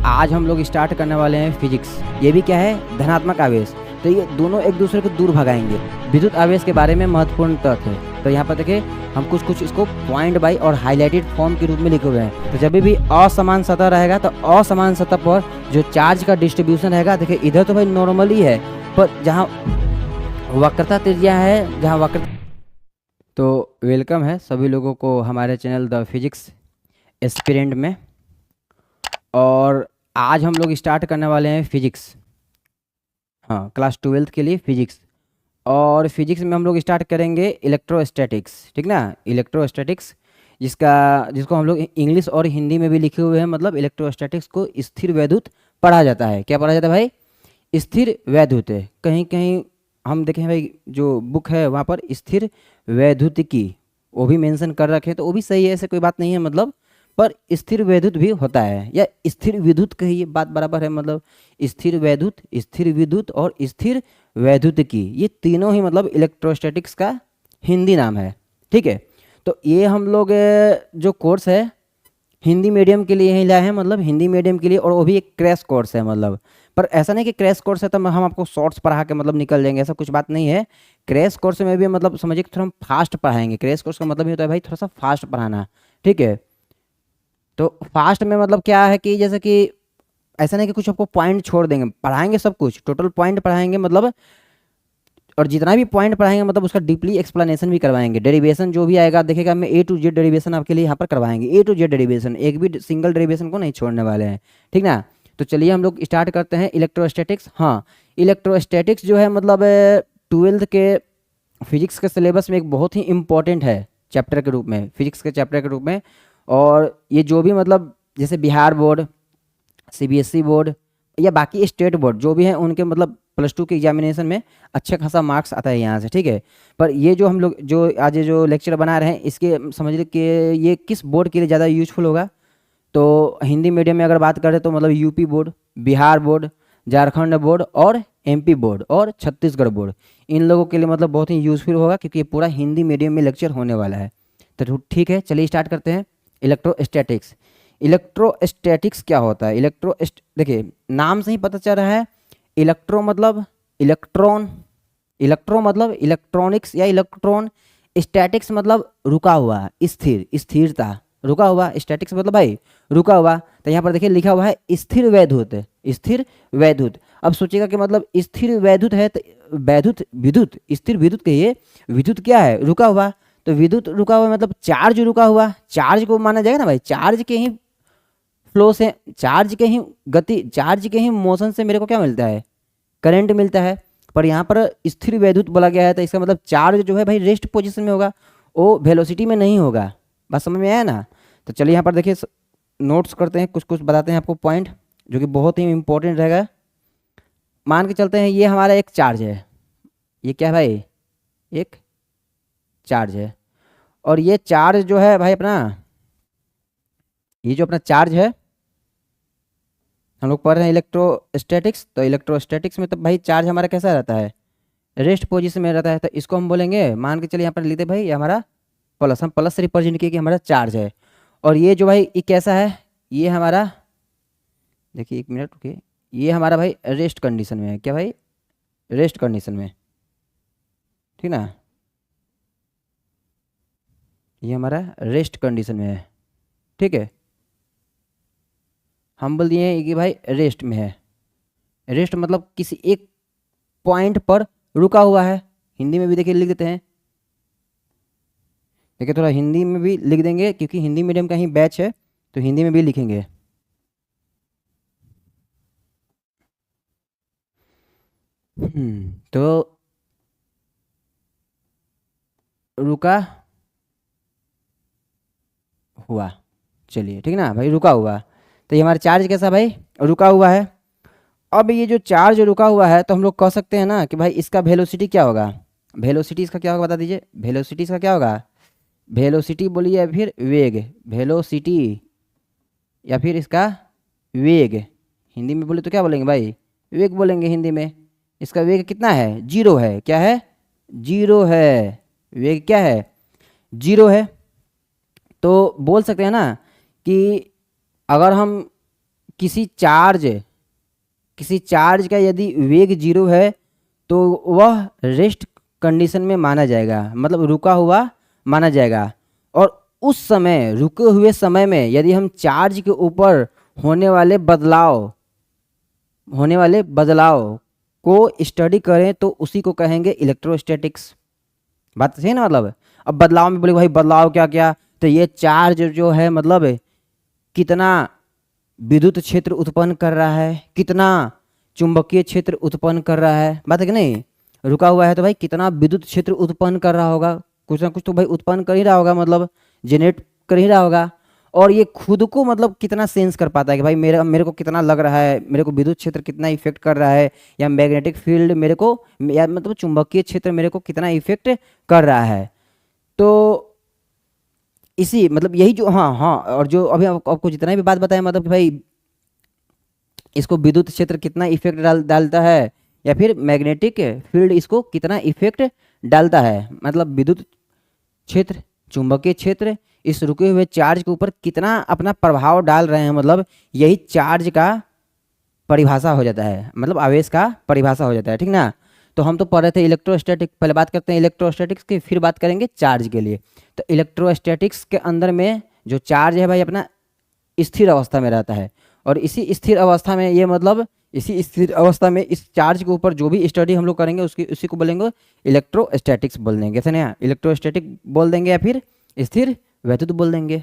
आज हम लोग स्टार्ट करने वाले हैं फिजिक्स। ये भी क्या है, धनात्मक आवेश। तो ये दोनों एक दूसरे को दूर भगाएंगे। विद्युत आवेश के बारे में महत्वपूर्ण तथ्य है। तो यहाँ पर देखिए हम कुछ इसको पॉइंट बाई और हाईलाइटेड फॉर्म के रूप में लिखे हुए हैं। तो जब भी असमान सतह रहेगा तो असमान सतह पर जो चार्ज का डिस्ट्रीब्यूशन रहेगा, देखिए इधर तो भाई नॉर्मली है, पर जहाँ वक्रता त्रिज्या है, जहाँ वक्र। तो वेलकम है सभी लोगों को हमारे चैनल द फिजिक्स एस्पिरेंट में। और आज हम लोग स्टार्ट करने वाले हैं फिजिक्स, हाँ, क्लास 12th के लिए फिजिक्स। और फिजिक्स में हम लोग स्टार्ट करेंगे इलेक्ट्रोस्टैटिक्स, ठीक ना। इलेक्ट्रोस्टैटिक्स जिसको हम लोग इंग्लिश और हिंदी में भी लिखे हुए हैं। मतलब इलेक्ट्रोस्टैटिक्स को स्थिर वैद्युत पढ़ा जाता है। क्या पढ़ा जाता है भाई? स्थिर वैद्युत। कहीं कहीं हम देखें भाई जो बुक है वहाँ पर स्थिर वैद्युतिकी वो भी मेंशन कर रखे हैं, तो वो भी सही है, ऐसे कोई बात नहीं है। मतलब पर स्थिर वैद्युत भी होता है, या स्थिर विद्युत कहिए, बात बराबर है। मतलब स्थिर वैद्युत, स्थिर विद्युत और स्थिर वैद्युतिकी, ये तीनों ही मतलब इलेक्ट्रोस्टैटिक्स का हिंदी नाम है, ठीक है। तो ये हम लोग जो कोर्स है हिंदी मीडियम के लिए ही लाए हैं, मतलब हिंदी मीडियम के लिए, और वो भी एक क्रैश कोर्स है। मतलब पर ऐसा नहीं कि क्रैश कोर्स है तो हम आपको शॉर्ट्स पढ़ा के मतलब निकल जाएंगे, ऐसा कुछ बात नहीं है। क्रैश कोर्स में भी मतलब समझिए कि थोड़ा हम फास्ट पढ़ाएंगे। क्रैश कोर्स का मतलब ये होता है भाई थोड़ा सा फास्ट पढ़ाना, ठीक है। तो फास्ट में मतलब क्या है कि जैसे कि ऐसा नहीं कि कुछ आपको पॉइंट छोड़ देंगे, पढ़ाएंगे सब कुछ, टोटल पॉइंट पढ़ाएंगे मतलब। और जितना भी पॉइंट पढ़ाएंगे मतलब उसका डीपली एक्सप्लेनेशन भी करवाएंगे। डेरिवेशन जो भी आएगा देखिएगा, मैं A to Z डेरिवेशन आपके लिए यहाँ पर करवाएंगे। A to Z डेरिवेशन, एक भी सिंगल डेरिवेशन को नहीं छोड़ने वाले हैं, ठीक ना। तो चलिए हम लोग स्टार्ट करते हैं इलेक्ट्रोस्टैटिक्स। हाँ, इलेक्ट्रोस्टैटिक्स जो है मतलब 12th के फिजिक्स के सिलेबस में एक बहुत ही इंपॉर्टेंट है चैप्टर के रूप में, फिजिक्स के चैप्टर के रूप में। और ये जो भी मतलब जैसे बिहार बोर्ड, CBSE बोर्ड या बाकी स्टेट बोर्ड जो भी हैं उनके मतलब +2 के एग्जामिनेशन में अच्छा खासा मार्क्स आता है यहाँ से, ठीक है। पर ये जो हम लोग जो आज ये जो लेक्चर बना रहे हैं, इसके समझ लीजिए कि ये किस बोर्ड के लिए ज़्यादा यूजफुल होगा। तो हिंदी मीडियम में अगर बात करें तो मतलब UP board, Bihar board, Jharkhand board और MP बोर्ड और छत्तीसगढ़ बोर्ड, इन लोगों के लिए मतलब बहुत ही यूजफुल होगा, क्योंकि ये पूरा हिंदी मीडियम में लेक्चर होने वाला है। तो ठीक है, चलिए स्टार्ट करते हैं इलेक्ट्रोस्टैटिक्स। इलेक्ट्रोस्टैटिक्स क्या होता है? देखिए नाम से ही पता चल रहा है, इलेक्ट्रो मतलब इलेक्ट्रॉन, इलेक्ट्रो मतलब इलेक्ट्रॉनिक्स या इलेक्ट्रॉन, स्टैटिक्स मतलब रुका हुआ, स्थिर, स्थिरता, रुका हुआ। स्टैटिक्स मतलब भाई रुका हुआ। तो यहाँ पर देखिए लिखा हुआ है स्थिर वैद्युत, स्थिर वैद्युत। अब सोचिएगा कि मतलब स्थिर वैद्युत है तो वैद्युत विद्युत, स्थिर विद्युत कहिए, विद्युत क्या है? रुका हुआ। तो विद्युत रुका हुआ मतलब चार्ज रुका हुआ, चार्ज को माना जाएगा ना भाई, चार्ज के ही फ्लो से, चार्ज के ही गति, चार्ज के ही मोशन से मेरे को क्या मिलता है? करंट मिलता है। पर यहाँ पर स्थिर वैद्युत बोला गया है, तो इसका मतलब चार्ज जो है भाई रेस्ट पोजीशन में होगा, वो वेलोसिटी में नहीं होगा। बात समझ में आया ना। तो चलिए यहाँ पर देखिए नोट्स करते हैं, कुछ कुछ बताते हैं आपको पॉइंट जो कि बहुत ही इंपॉर्टेंट रहेगा। मान के चलते हैं ये हमारा एक चार्ज है, ये क्या है भाई? एक चार्ज है। और ये चार्ज जो है भाई अपना, ये जो अपना चार्ज है, हम लोग पढ़ रहे हैं इलेक्ट्रोस्टैटिक्स। तो इलेक्ट्रोस्टैटिक्स में तो भाई चार्ज हमारा कैसा रहता है? रेस्ट पोजीशन में रहता है। तो इसको हम बोलेंगे, मान के चलिए यहाँ पर लिखते भाई ये हमारा प्लस, हम प्लस से रिप्रेजेंट किए कि हमारा चार्ज है। और ये जो भाई ये कैसा है? ये हमारा, देखिए 1 मिनट रुकिए, ये हमारा भाई रेस्ट कंडीशन में है। क्या भाई? रेस्ट कंडीशन में, ठीक ना। ये हमारा रेस्ट कंडीशन में है, ठीक है। हम बोल दिए हैं कि भाई रेस्ट में है। रेस्ट मतलब किसी एक पॉइंट पर रुका हुआ है। हिंदी में भी देखिए लिख देते हैं, देखिए थोड़ा हिंदी में भी लिख देंगे क्योंकि हिंदी मीडियम का ही बैच है, तो हिंदी में भी लिखेंगे। तो रुका हुआ, चलिए ठीक ना भाई, रुका हुआ। तो ये हमारा चार्ज कैसा भाई? रुका हुआ है। अब ये जो चार्ज रुका हुआ है, तो हम लोग कह सकते हैं ना कि भाई इसका वेलोसिटी क्या होगा? वेलोसिटी इसका क्या होगा बता दीजिए? वेलोसिटी इसका क्या होगा? वेलोसिटी बोलिए या फिर वेग, वेलोसिटी या फिर इसका वेग। हिंदी में बोले तो क्या बोलेंगे भाई? वेग बोलेंगे हिंदी में। इसका वेग कितना है? 0 है। क्या है? 0 है। वेग क्या है? 0 है। तो बोल सकते हैं ना कि अगर हम किसी चार्ज का यदि वेग 0 है तो वह रेस्ट कंडीशन में माना जाएगा, मतलब रुका हुआ माना जाएगा। और उस समय, रुके हुए समय में यदि हम चार्ज के ऊपर होने वाले बदलाव को स्टडी करें तो उसी को कहेंगे इलेक्ट्रोस्टैटिक्स। बात सही है ना। मतलब अब बदलाव में बोले भाई बदलाव क्या क्या, तो ये चार्ज जो है मतलब कितना विद्युत क्षेत्र उत्पन्न कर रहा है, कितना चुंबकीय क्षेत्र उत्पन्न कर रहा है। बात है कि नहीं। रुका हुआ है तो भाई कितना विद्युत क्षेत्र उत्पन्न कर रहा होगा, कुछ ना कुछ तो भाई उत्पन्न कर ही रहा होगा, मतलब जनरेट कर ही रहा होगा। और ये खुद को मतलब कितना सेंस कर पाता है कि भाई मेरे को कितना लग रहा है, मेरे को विद्युत क्षेत्र कितना इफेक्ट कर रहा है, या मैग्नेटिक फील्ड मेरे को, या मतलब चुंबकीय क्षेत्र मेरे को कितना इफेक्ट कर रहा है। तो इसी मतलब यही जो हाँ और जो अभी आपको जितना भी बात बताया, मतलब कि भाई इसको विद्युत क्षेत्र कितना इफेक्ट डालता है, या फिर मैग्नेटिक फील्ड इसको कितना इफेक्ट डालता है, मतलब विद्युत क्षेत्र, चुंबकीय क्षेत्र इस रुके हुए चार्ज के ऊपर कितना अपना प्रभाव डाल रहे हैं, मतलब यही चार्ज का परिभाषा हो जाता है, मतलब आवेश का परिभाषा हो जाता है। ठीक ना। तो हम तो पढ़ रहे थे इलेक्ट्रोस्टैटिक, पहले बात करते हैं इलेक्ट्रोस्टैटिक्स की, फिर बात करेंगे चार्ज के लिए। तो इलेक्ट्रोस्टैटिक्स के अंदर में जो चार्ज है भाई अपना स्थिर अवस्था में रहता है, और इसी स्थिर अवस्था में ये मतलब इसी स्थिर अवस्था में इस चार्ज के ऊपर जो भी स्टडी हम लोग करेंगे उसी को बोलेंगे इलेक्ट्रोस्टैटिक्स बोल देंगे। ऐसे ना, इलेक्ट्रोस्टैटिक बोल देंगे या फिर स्थिर वैद्युत बोल देंगे।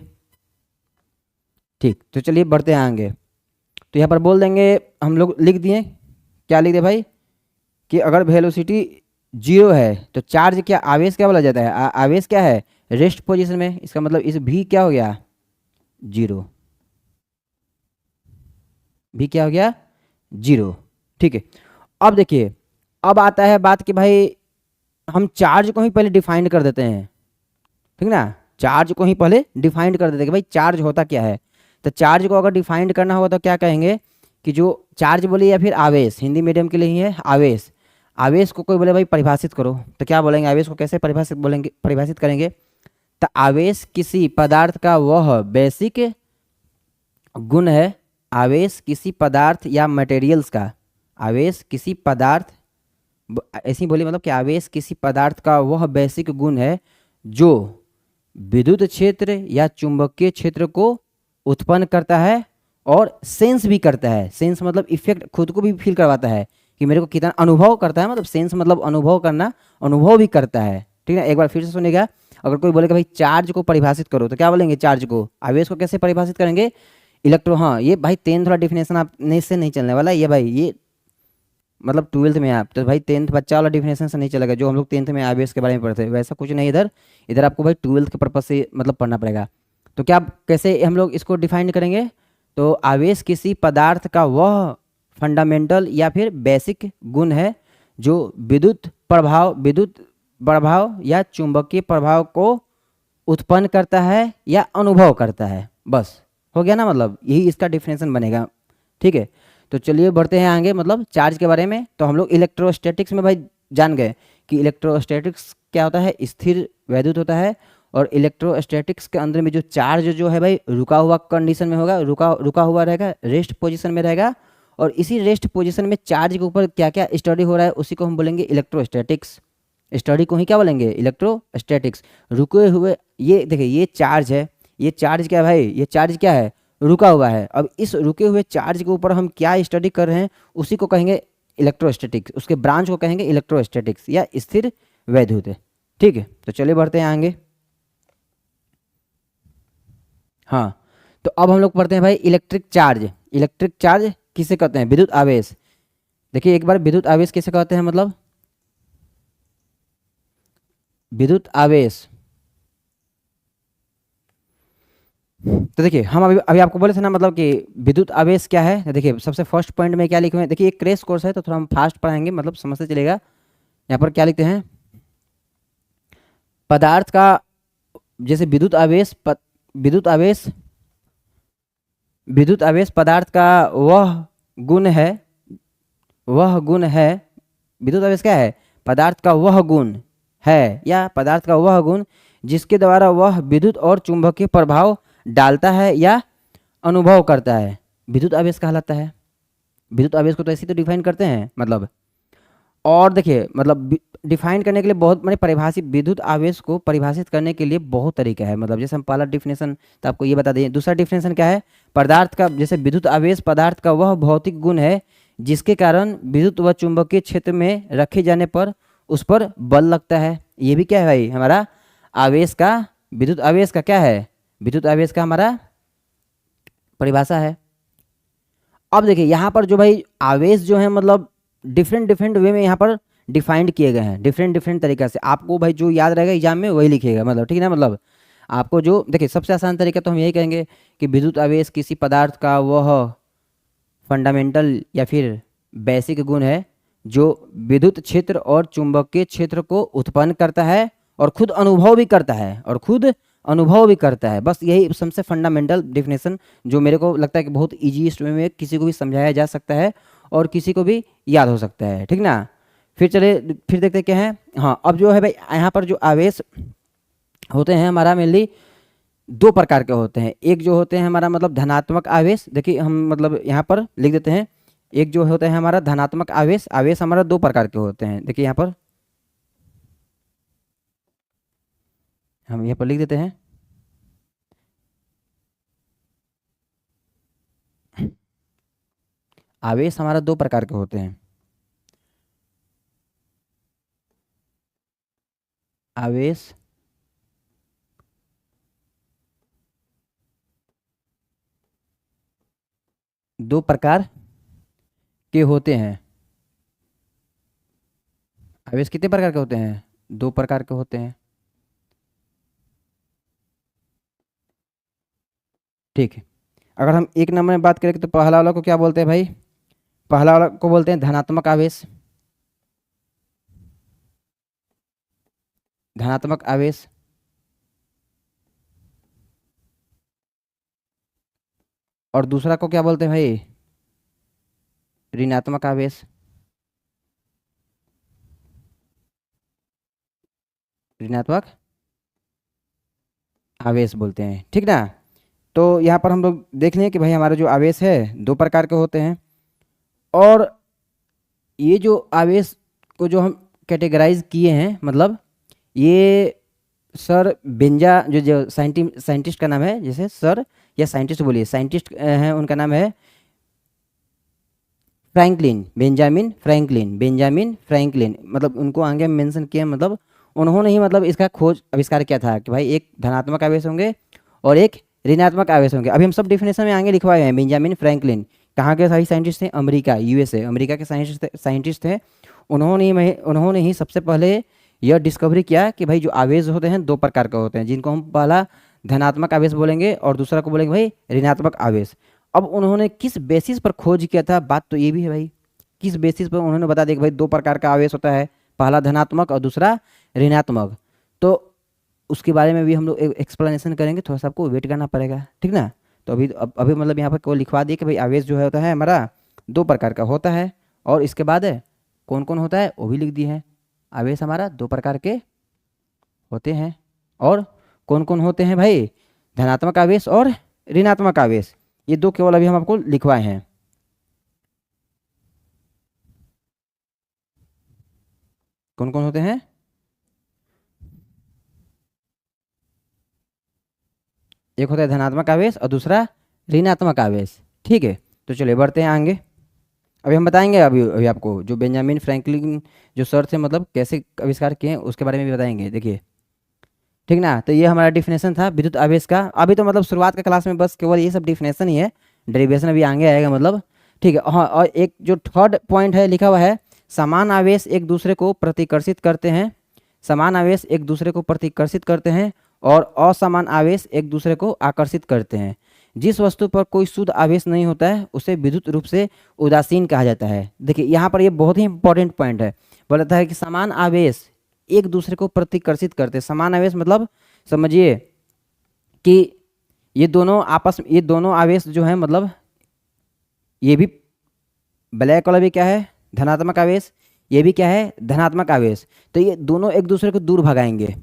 ठीक, तो चलिए बढ़ते हैं आगे। तो यहाँ पर बोल देंगे, हम लोग लिख दिए, क्या लिख दिए भाई, कि अगर वेलोसिटी 0 है तो चार्ज क्या, आवेश क्या बोला जाता है, आवेश क्या है, रेस्ट पोजीशन में। इसका मतलब इस भी क्या हो गया, 0, भी क्या हो गया, 0। ठीक है। अब देखिए, अब आता है बात कि भाई हम चार्ज को ही पहले डिफाइन कर देते हैं। ठीक ना, चार्ज को ही पहले डिफाइन कर देते हैं कि भाई चार्ज होता क्या है। तो चार्ज को अगर डिफाइन करना होगा तो क्या कहेंगे कि जो चार्ज बोले या फिर आवेश, हिंदी मीडियम के लिए ही है आवेश। आवेश को कोई बोले भाई परिभाषित करो, तो क्या बोलेंगे, आवेश को कैसे परिभाषित करेंगे। तो आवेश किसी पदार्थ का वह बेसिक गुण है, आवेश किसी पदार्थ या मटेरियल्स का, आवेश किसी पदार्थ, ऐसे ही बोलिए, मतलब कि आवेश किसी पदार्थ का वह बेसिक गुण है जो विद्युत क्षेत्र या चुंबकीय क्षेत्र को उत्पन्न करता है और सेंस भी करता है। सेंस मतलब इफेक्ट, खुद को भी फील करवाता है कि मेरे को कितना अनुभव करता है, मतलब सेंस मतलब अनुभव करना, अनुभव भी करता है। ठीक है, एक बार फिर से सुनिएगा। अगर कोई बोलेगा भाई चार्ज को परिभाषित करो, तो क्या बोलेंगे, चार्ज को, आवेश को कैसे परिभाषित करेंगे, हाँ ये भाई 10th वाला डिफिनेशन आप से नहीं चलने वाला, ये भाई ये मतलब 12th में आप, तो भाई 10th बच्चा वाला डिफिनेशन से नहीं चलेगा, जो हम लोग 10th में आवेश के बारे में पढ़ते हैं वैसा कुछ नहीं। इधर आपको भाई 12th के पर्पज से मतलब पढ़ना पड़ेगा। तो क्या कैसे हम लोग इसको डिफाइन करेंगे, तो आवेश किसी पदार्थ का वह फंडामेंटल या फिर बेसिक गुण है जो विद्युत प्रभाव या चुंबकीय प्रभाव को उत्पन्न करता है या अनुभव करता है। बस हो गया ना, मतलब यही इसका डिफिनेशन बनेगा। ठीक है, तो चलिए बढ़ते हैं आगे, मतलब चार्ज के बारे में। तो हम लोग इलेक्ट्रोस्टैटिक्स में भाई जान गए कि इलेक्ट्रोस्टैटिक्स क्या होता है, स्थिर वैद्युत होता है। और इलेक्ट्रोस्टैटिक्स के अंदर में जो चार्ज जो है भाई रुका हुआ कंडीशन में होगा, रुका हुआ रहेगा, रेस्ट पोजीशन में रहेगा। और इसी रेस्ट पोजीशन में चार्ज के ऊपर क्या क्या स्टडी हो रहा है उसी को हम बोलेंगे इलेक्ट्रोस्टैटिक्स। स्टडी को ही क्या बोलेंगे, इलेक्ट्रोस्टैटिक्स। रुके हुए, ये देखिए ये चार्ज है, ये चार्ज क्या है भाई, ये चार्ज क्या है, रुका हुआ है। अब इस रुके हुए चार्ज के ऊपर हम क्या स्टडी कर रहे हैं उसी को कहेंगे इलेक्ट्रोस्टैटिक्स, उसके ब्रांच को कहेंगे इलेक्ट्रोस्टैटिक्स या स्थिर वैद्युत। ठीक है, तो चलिए बढ़ते हैं आगे। हाँ, तो अब हम लोग पढ़ते हैं भाई इलेक्ट्रिक चार्ज। इलेक्ट्रिक चार्ज किसे कहते हैं, विद्युत आवेश। देखिए एक बार विद्युत आवेश किसे कहते हैं, मतलब विद्युत आवेश। तो देखिए हम अभी आपको बोले थे ना, मतलब कि विद्युत आवेश क्या है। देखिए सबसे फर्स्ट पॉइंट में क्या लिखे हुए हैं, देखिए एक क्रैश कोर्स है तो थोड़ा हम फास्ट पढ़ाएंगे, मतलब समझते चलेगा। यहाँ पर क्या लिखते हैं, पदार्थ का, जैसे विद्युत आवेश पदार्थ का वह गुण है, विद्युत आवेश क्या है, पदार्थ का वह गुण है या पदार्थ का वह गुण जिसके द्वारा वह विद्युत और चुंबकीय प्रभाव डालता है या अनुभव करता है। विद्युत आवेश कहलाता है। विद्युत आवेश को तो ऐसे ही तो डिफाइन करते हैं मतलब। और देखिए मतलब डिफाइन करने के लिए बहुत मैंने परिभाषित विद्युत आवेश को परिभाषित करने के लिए बहुत तरीका है। मतलब जैसे हम पहला डिफिनेशन तो आपको ये बता दें, दूसरा डिफिनेशन क्या है, पदार्थ का, जैसे विद्युत आवेश पदार्थ का वह भौतिक गुण है जिसके कारण विद्युत व चुंबकीय क्षेत्र में रखे जाने पर उस पर बल लगता है। ये भी क्या है भाई, हमारा आवेश का, विद्युत आवेश का क्या है, विद्युत आवेश का हमारा परिभाषा है। अब देखिए यहाँ पर जो भाई आवेश जो है मतलब डिफरेंट डिफरेंट वे में यहाँ पर डिफाइंड किए गए हैं, डिफरेंट डिफरेंट तरीका से। आपको भाई जो याद रहेगा एग्जाम में वही लिखिएगा मतलब, ठीक है ना। मतलब आपको जो देखिए सबसे आसान तरीका तो हम यही कहेंगे कि विद्युत आवेश किसी पदार्थ का वह फंडामेंटल या फिर बेसिक गुण है जो विद्युत क्षेत्र और चुंबकीय क्षेत्र को उत्पन्न करता है और खुद अनुभव भी करता है, और खुद अनुभव भी करता है। बस यही सबसे फंडामेंटल डिफिनेशन जो मेरे को लगता है कि बहुत ईजीएस्ट वे में किसी को भी समझाया जा सकता है और किसी को भी याद हो सकता है, ठीक ना। फिर चले फिर देखते क्या है। हाँ, अब जो है भाई यहाँ पर जो आवेश होते हैं हमारा मेनली दो प्रकार के होते हैं। एक जो होते हैं हमारा मतलब धनात्मक आवेश, देखिए हम मतलब यहाँ पर लिख देते हैं। एक जो होता है हमारा धनात्मक आवेश, आवेश हमारा दो प्रकार के होते हैं। देखिए यहाँ पर हम यहाँ पर लिख देते हैं, आवेश हमारा दो प्रकार के होते हैं। आवेश दो प्रकार के होते हैं। आवेश कितने प्रकार के होते हैं, दो प्रकार के होते हैं, ठीक है। अगर हम एक नंबर में बात करें तो पहला वाला को क्या बोलते हैं भाई, पहला वाला को बोलते हैं धनात्मक आवेश, धनात्मक आवेश। और दूसरा को क्या बोलते हैं भाई, ऋणात्मक आवेश, ऋणात्मक आवेश बोलते हैं, ठीक ना। तो यहाँ पर हम लोग देख लें कि भाई हमारा जो आवेश है दो प्रकार के होते हैं। और ये जो आवेश को जो हम कैटेगराइज किए हैं मतलब ये सर बेंजा जो साइंटिस्ट का नाम है, जैसे सर या साइंटिस्ट बोलिए, साइंटिस्ट हैं उनका नाम है Franklin, Benjamin Franklin, Benjamin Franklin. मतलब उनको आगे मेंशन किया, मतलब उन्होंने ही मतलब इसका खोज आविष्कार किया था कि भाई एक धनात्मक आवेश होंगे और एक ऋणात्मक आवेश होंगे। अभी हम सब डिफिनेशन में आगे लिखवाए हैं। बेंजामिन फ्रैंकलिन कहाँ के सही साइंटिस्ट थे, अमेरिका, यूएसए, अमेरिका के साइंटिस्ट थे। उन्होंने ही सबसे पहले यह डिस्कवरी किया कि भाई जो आवेश होते हैं दो प्रकार के होते हैं, जिनको हम पहला धनात्मक आवेश बोलेंगे और दूसरा को बोलेंगे भाई ऋणात्मक आवेश। अब उन्होंने किस बेसिस पर खोज किया था, बात तो ये भी है भाई, किस बेसिस पर उन्होंने बता दिया कि भाई दो प्रकार का आवेश होता है, पहला धनात्मक और दूसरा ऋणात्मक। तो उसके बारे में भी हम लोग एक्सप्लेनेशन करेंगे, थोड़ा सा आपको वेट करना पड़ेगा, ठीक ना। तो अभी मतलब यहाँ पर को लिखवा दिए कि भाई आवेश जो है होता है हमारा दो प्रकार का होता है, और इसके बाद कौन कौन होता है वो भी लिख दिए हैं। आवेश हमारा दो प्रकार के होते हैं, और कौन कौन होते हैं भाई, धनात्मक आवेश और ऋणात्मक आवेश। ये दो केवल अभी हम आपको लिखवाए हैं। कौन कौन होते हैं, एक होता है धनात्मक आवेश और दूसरा ऋणात्मक आवेश, ठीक है। तो चलिए बढ़ते हैं आगे। अभी हम बताएंगे अभी आपको जो बेंजामिन फ्रैंकलिन जो सर थे मतलब कैसे आविष्कार किए उसके बारे में भी बताएंगे, देखिए, ठीक ना। तो ये हमारा डिफिनेशन था विद्युत आवेश का। अभी तो मतलब शुरुआत का क्लास में बस केवल ये सब डिफिनेशन ही है, डेरिवेशन अभी आगे आएगा मतलब, ठीक है। हाँ, और एक जो थर्ड पॉइंट है लिखा हुआ है, समान आवेश एक दूसरे को प्रतिकर्षित करते हैं, समान आवेश एक दूसरे को प्रतिकर्षित करते हैं और असमान आवेश एक दूसरे को आकर्षित करते हैं। जिस वस्तु पर कोई शुद्ध आवेश नहीं होता है उसे विद्युत रूप से उदासीन कहा जाता है। देखिए यहाँ पर ये बहुत ही इंपॉर्टेंट पॉइंट है, बोलता है कि समान आवेश एक दूसरे को प्रतिकर्षित करते हैं। समान आवेश मतलब समझिए कि ये दोनों आपस में, ये दोनों आवेश जो है मतलब ये भी ब्लैक वाला भी क्या है धनात्मक आवेश, ये भी क्या है धनात्मक आवेश। तो ये दोनों एक दूसरे को दूर भगाएंगे।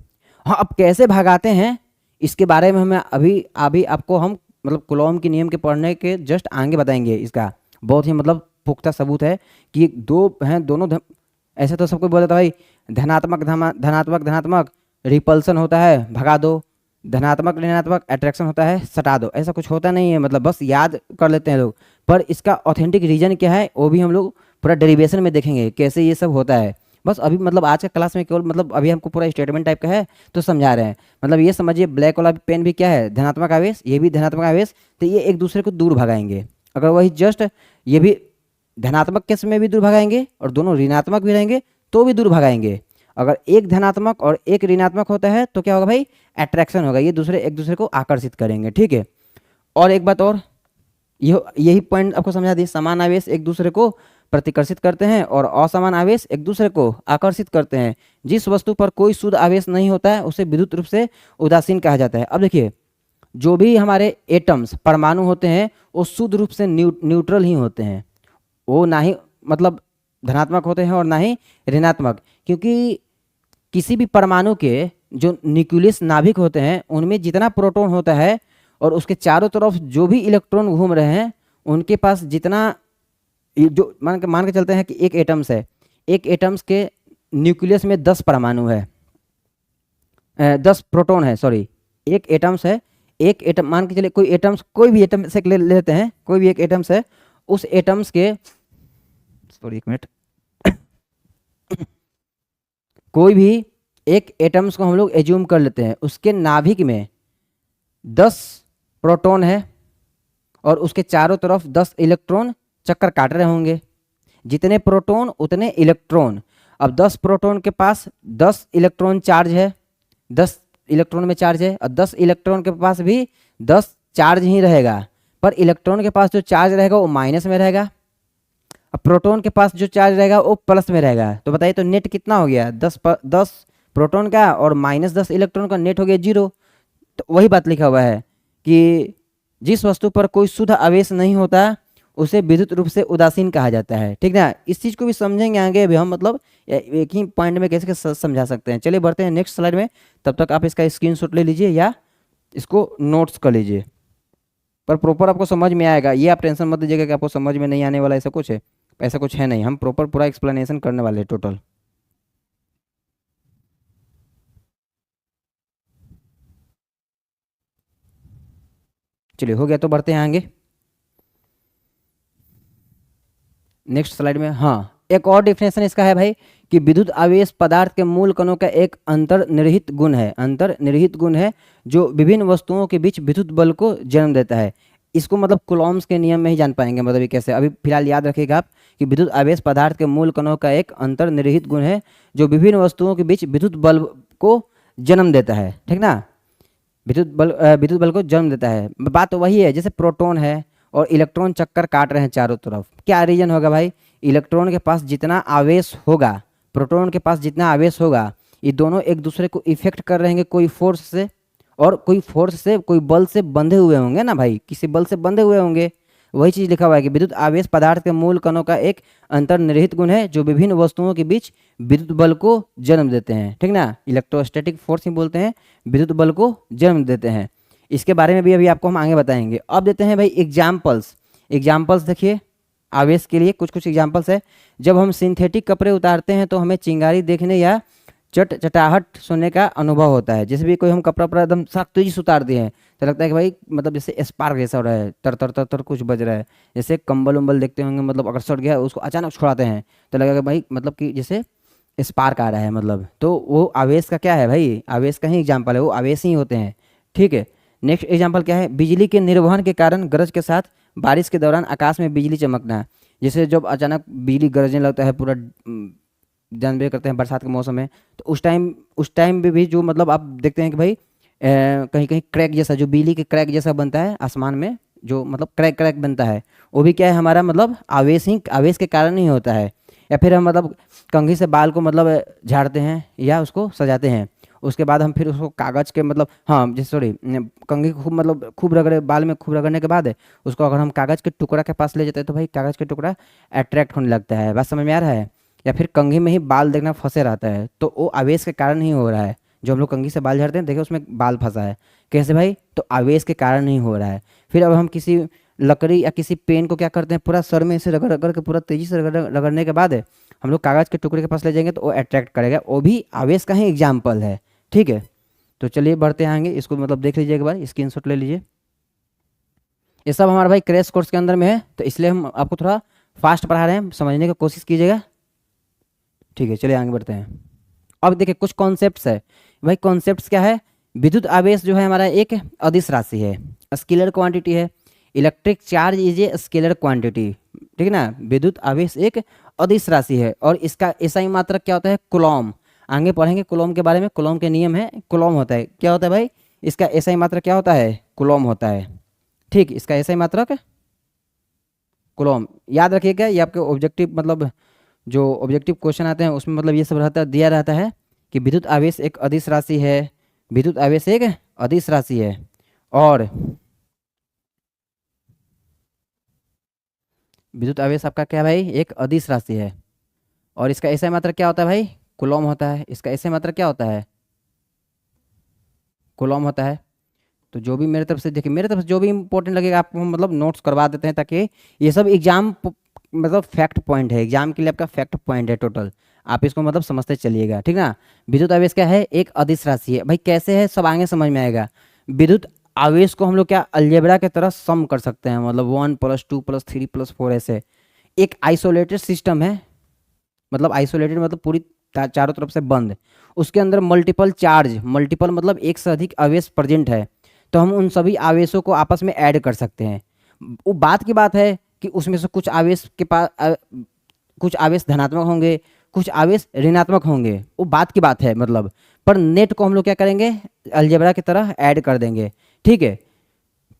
हाँ, अब कैसे भगाते हैं इसके बारे में हमें अभी अभी आपको हम मतलब कूलॉम के नियम के पढ़ने के जस्ट आगे बताएंगे। इसका बहुत ही मतलब पुख्ता सबूत है कि दो हैं दोनों ऐसे तो सबको बोला था भाई धनात्मक धनात्मक धनात्मक रिपल्सन होता है भगा दो, धनात्मक ऋणात्मक अट्रैक्शन होता है सटा दो, ऐसा कुछ होता नहीं है, मतलब बस याद कर लेते हैं लोग। पर इसका ऑथेंटिक रीजन क्या है वो भी हम लोग पूरा डेरिवेशन में देखेंगे कैसे ये सब होता है। बस अभी मतलब आज का क्लास में केवल मतलब अभी हमको पूरा स्टेटमेंट टाइप का है तो समझा रहे हैं। मतलब ये समझिए ब्लैक वाला पेन भी क्या है धनात्मक आवेश, ये भी धनात्मक आवेश, तो ये एक दूसरे को दूर भगाएंगे। अगर वही जस्ट ये भी धनात्मक केस में भी दूर भगाएंगे और दोनों ऋणात्मक भी रहेंगे तो भी दूर भगाएंगे। अगर एक धनात्मक और एक ऋणात्मक होता है तो क्या होगा भाई अट्रैक्शन होगा, ये दूसरे एक दूसरे को आकर्षित करेंगे। ठीक है, और एक बात और यही पॉइंट आपको समझा दी, समान आवेश एक दूसरे को प्रतिकर्षित करते हैं और असमान आवेश एक दूसरे को आकर्षित करते हैं। जिस वस्तु पर कोई शुद्ध आवेश नहीं होता है उसे विद्युत रूप से उदासीन कहा जाता है। अब देखिए जो भी हमारे एटम्स परमाणु होते हैं वो शुद्ध रूप से न्यूट्रल ही होते हैं, वो ना ही मतलब धनात्मक होते हैं और ना ही ऋणात्मक, क्योंकि किसी भी परमाणु के जो न्यूक्लियस नाभिक होते हैं उनमें जितना प्रोटॉन होता है और उसके चारों तरफ जो भी इलेक्ट्रॉन घूम रहे हैं उनके पास जितना जो मान के चलते हैं कि एक एटम्स है, एक एटम्स के न्यूक्लियस में 10 परमाणु है, 10 प्रोटॉन है, सॉरी एक एटम्स है, एक एटम मान के चलिए कोई एटम्स कोई भी एटम से ले लेते हैं, कोई भी एक एटम्स है, उस एटम्स के सॉरी एक मिनट कोई भी एक एटम्स को हम लोग एज्यूम कर लेते हैं उसके नाभिक में 10 प्रोटॉन है और उसके चारों तरफ 10 इलेक्ट्रॉन चक्कर काट रहे होंगे, जितने प्रोटॉन उतने इलेक्ट्रॉन। अब 10 प्रोटॉन के पास 10 इलेक्ट्रॉन चार्ज है, 10 इलेक्ट्रॉन में चार्ज है और 10 इलेक्ट्रॉन के पास भी 10 चार्ज ही रहेगा, पर इलेक्ट्रॉन के पास जो चार्ज रहेगा वो माइनस में रहेगा, अब प्रोटॉन के पास जो चार्ज रहेगा वो प्लस में रहेगा। तो बताइए तो नेट कितना हो गया 10 प्रोटॉन का और -10 इलेक्ट्रॉन का नेट हो गया 0। तो वही बात लिखा हुआ है कि जिस वस्तु पर कोई शुद्ध आवेश नहीं होता उसे विद्युत रूप से उदासीन कहा जाता है। ठीक ना, इस चीज़ को भी समझेंगे आगे भी हम, मतलब एक ही पॉइंट में कैसे कैसे समझा सकते हैं। चलिए बढ़ते हैं नेक्स्ट स्लाइड में, तब तक आप इसका स्क्रीनशॉट ले लीजिए या इसको नोट्स कर लीजिए, पर प्रॉपर आपको समझ में आएगा। ये आप टेंशन मत लीजिएगा कि आपको समझ में नहीं आने वाला, ऐसा कुछ है, ऐसा कुछ है नहीं, हम प्रॉपर पूरा एक्सप्लेनेशन करने वाले हैं टोटल। चलिए हो गया तो बढ़ते हैं आगे नेक्स्ट स्लाइड में। हाँ, एक और डिफिनेशन इसका है भाई कि विद्युत आवेश पदार्थ के मूल कणों का एक अंतर्निहित गुण है, अंतर्निहित गुण है जो विभिन्न वस्तुओं के बीच विद्युत बल को जन्म देता है। इसको मतलब कूलॉम्स के नियम में ही जान पाएंगे, मतलब ये कैसे। अभी फिलहाल याद रखिएगा आप कि विद्युत आवेश पदार्थ के मूल कणों का एक अंतर्निहित गुण है जो विभिन्न वस्तुओं के बीच विद्युत बल को जन्म देता है। ठीक ना, विद्युत बल को जन्म देता है। बात तो वही है, जैसे प्रोटॉन है और इलेक्ट्रॉन चक्कर काट रहे हैं चारों तरफ, क्या रीजन होगा भाई, इलेक्ट्रॉन के पास जितना आवेश होगा, प्रोटॉन के पास जितना आवेश होगा, ये दोनों एक दूसरे को इफेक्ट कर रहे हैं कोई फोर्स से, और कोई फोर्स से कोई बल से बंधे हुए होंगे ना भाई, किसी बल से बंधे हुए होंगे। वही चीज़ लिखा हुआ है कि विद्युत आवेश पदार्थ के मूल कणों का एक अंतर्निहित गुण है जो विभिन्न वस्तुओं के बीच विद्युत बल को जन्म देते हैं। ठीक ना, इलेक्ट्रोस्टैटिक फोर्स ही बोलते हैं, विद्युत बल को जन्म देते हैं। इसके बारे में भी अभी आपको हम आगे बताएंगे। अब देते हैं भाई एग्जाम्पल्स देखिए आवेश के लिए कुछ एग्जाम्पल्स है। जब हम सिंथेटिक कपड़े उतारते हैं तो हमें चिंगारी देखने या चटाहट सुनने का अनुभव होता है। जैसे भी कोई हम कपड़ा पर एकदम सख्त तेजी से उतार दिए हैं तो लगता है कि भाई मतलब जैसे स्पार्क जैसा हो रहा है, तर तर तर तर कुछ बज रहा है। जैसे कंबल उम्बल देखते होंगे, मतलब अगर सट गया उसको अचानक छुड़ाते हैं तो लगेगा भाई मतलब कि जैसे स्पार्क आ रहा है, मतलब तो वो आवेश का क्या है भाई, आवेश का ही एग्जाम्पल है, वो आवेश ही होते हैं। ठीक है, नेक्स्ट एग्जाम्पल क्या है, बिजली के निर्वहन के कारण गरज के साथ बारिश के दौरान आकाश में बिजली चमकना। जैसे जब अचानक बिजली गरजने लगता है, पूरा जानबे करते हैं बरसात के मौसम में, तो उस टाइम में भी जो मतलब आप देखते हैं कि भाई कहीं कहीं क्रैक जैसा, जो बिजली के क्रैक जैसा बनता है आसमान में, जो मतलब क्रैक बनता है, वो भी क्या है हमारा मतलब आवेश के कारण ही होता है। या फिर हम मतलब कंघी से बाल को मतलब झाड़ते हैं या उसको सजाते हैं, उसके बाद हम फिर उसको कागज़ के मतलब जैसे सॉरी कंघी खूब मतलब खूब रगड़े, बाल में खूब रगड़ने के बाद उसको अगर हम कागज़ के टुकड़ा के पास ले जाते हैं तो भाई कागज़ के टुकड़ा अट्रैक्ट होने लगता है। बात समझ में आ रहा है। या फिर कंघी में ही बाल देखना फंसे रहता है तो वो आवेश के कारण ही हो रहा है। जो हम लोग कंघी से बाल झाड़ते हैं देखिए उसमें बाल फंसा है, कैसे भाई, तो आवेश के कारण ही हो रहा है। फिर अब हम किसी लकड़ी या किसी पेन को क्या करते हैं, पूरा सर में से रगड़ रगड़ के, पूरा तेजी से रगड़ने के बाद हम लोग कागज़ के टुकड़े के पास ले जाएंगे तो वो अट्रैक्ट करेगा, वो भी आवेश का ही एग्जाम्पल है। ठीक है, तो चलिए बढ़ते आएंगे, इसको मतलब देख लीजिए एक बार, स्क्रीनशॉट ले लीजिए। ये सब हमारा भाई क्रैश कोर्स के अंदर में है, तो इसलिए हम आपको थोड़ा फास्ट पढ़ा रहे हैं, समझने की कोशिश कीजिएगा। ठीक है, चलिए आगे बढ़ते हैं। अब देखिए कुछ कॉन्सेप्ट्स है भाई। कॉन्सेप्ट्स क्या है? विद्युत आवेश जो है हमारा एक अदिश राशि है, स्केलर क्वांटिटी है। Electric charge is a scalar quantity, ठीक है ना। विद्युत आवेश एक अदिश राशि है और इसका एसआई मात्रक क्या होता है? कूलॉम। आगे पढ़ेंगे कूलॉम के बारे में, कूलॉम के नियम है, कूलॉम होता है। क्या होता है भाई? इसका एसआई मात्रक क्या होता है? कूलॉम होता है। ठीक, इसका एसआई मात्रक कूलॉम। याद रखिएगा, ये आपके ऑब्जेक्टिव मतलब जो ऑब्जेक्टिव क्वेश्चन आते हैं उसमें मतलब ये सब रहता दिया रहता है कि विद्युत आवेश एक अदिश राशि है, विद्युत आवेश एक अदिश राशि है और विद्युत आवेश आपका क्या भाई? एक अदिश राशि है और इसका एसआई मात्रक क्या होता है भाई? कूलॉम होता है। इसका एसआई मात्रक क्या होता है? कूलॉम होता है। तो जो भी मेरे तरफ से देखिए, मेरे तरफ से जो भी इंपॉर्टेंट लगेगा आपको मतलब नोट्स करवा देते हैं, ताकि ये सब एग्जाम मतलब फैक्ट पॉइंट है, एग्जाम के लिए आपका फैक्ट पॉइंट है टोटल, आप इसको मतलब समझते चलिएगा, ठीक ना। विद्युत आवेश क्या है? एक अदिश राशि है। भाई कैसे है सब आगे समझ में आएगा। विद्युत आवेश को हम लोग क्या अलजेब्रा की तरह सम कर सकते हैं, मतलब 1 + 2 + 3 + 4 ऐसे। एक आइसोलेटेड सिस्टम है, मतलब आइसोलेटेड मतलब पूरी चारों तरफ से बंद, उसके अंदर मल्टीपल चार्ज, मल्टीपल मतलब एक से अधिक आवेश प्रेजेंट है, तो हम उन सभी आवेशों को आपस में ऐड कर सकते हैं। वो बात की बात है कि उसमें से कुछ आवेश के पास कुछ आवेश धनात्मक होंगे, कुछ आवेश ऋणात्मक होंगे, वो बात की बात है मतलब। पर नेट को हम लोग क्या करेंगे? अलजेब्रा की तरह ऐड कर देंगे, ठीक है।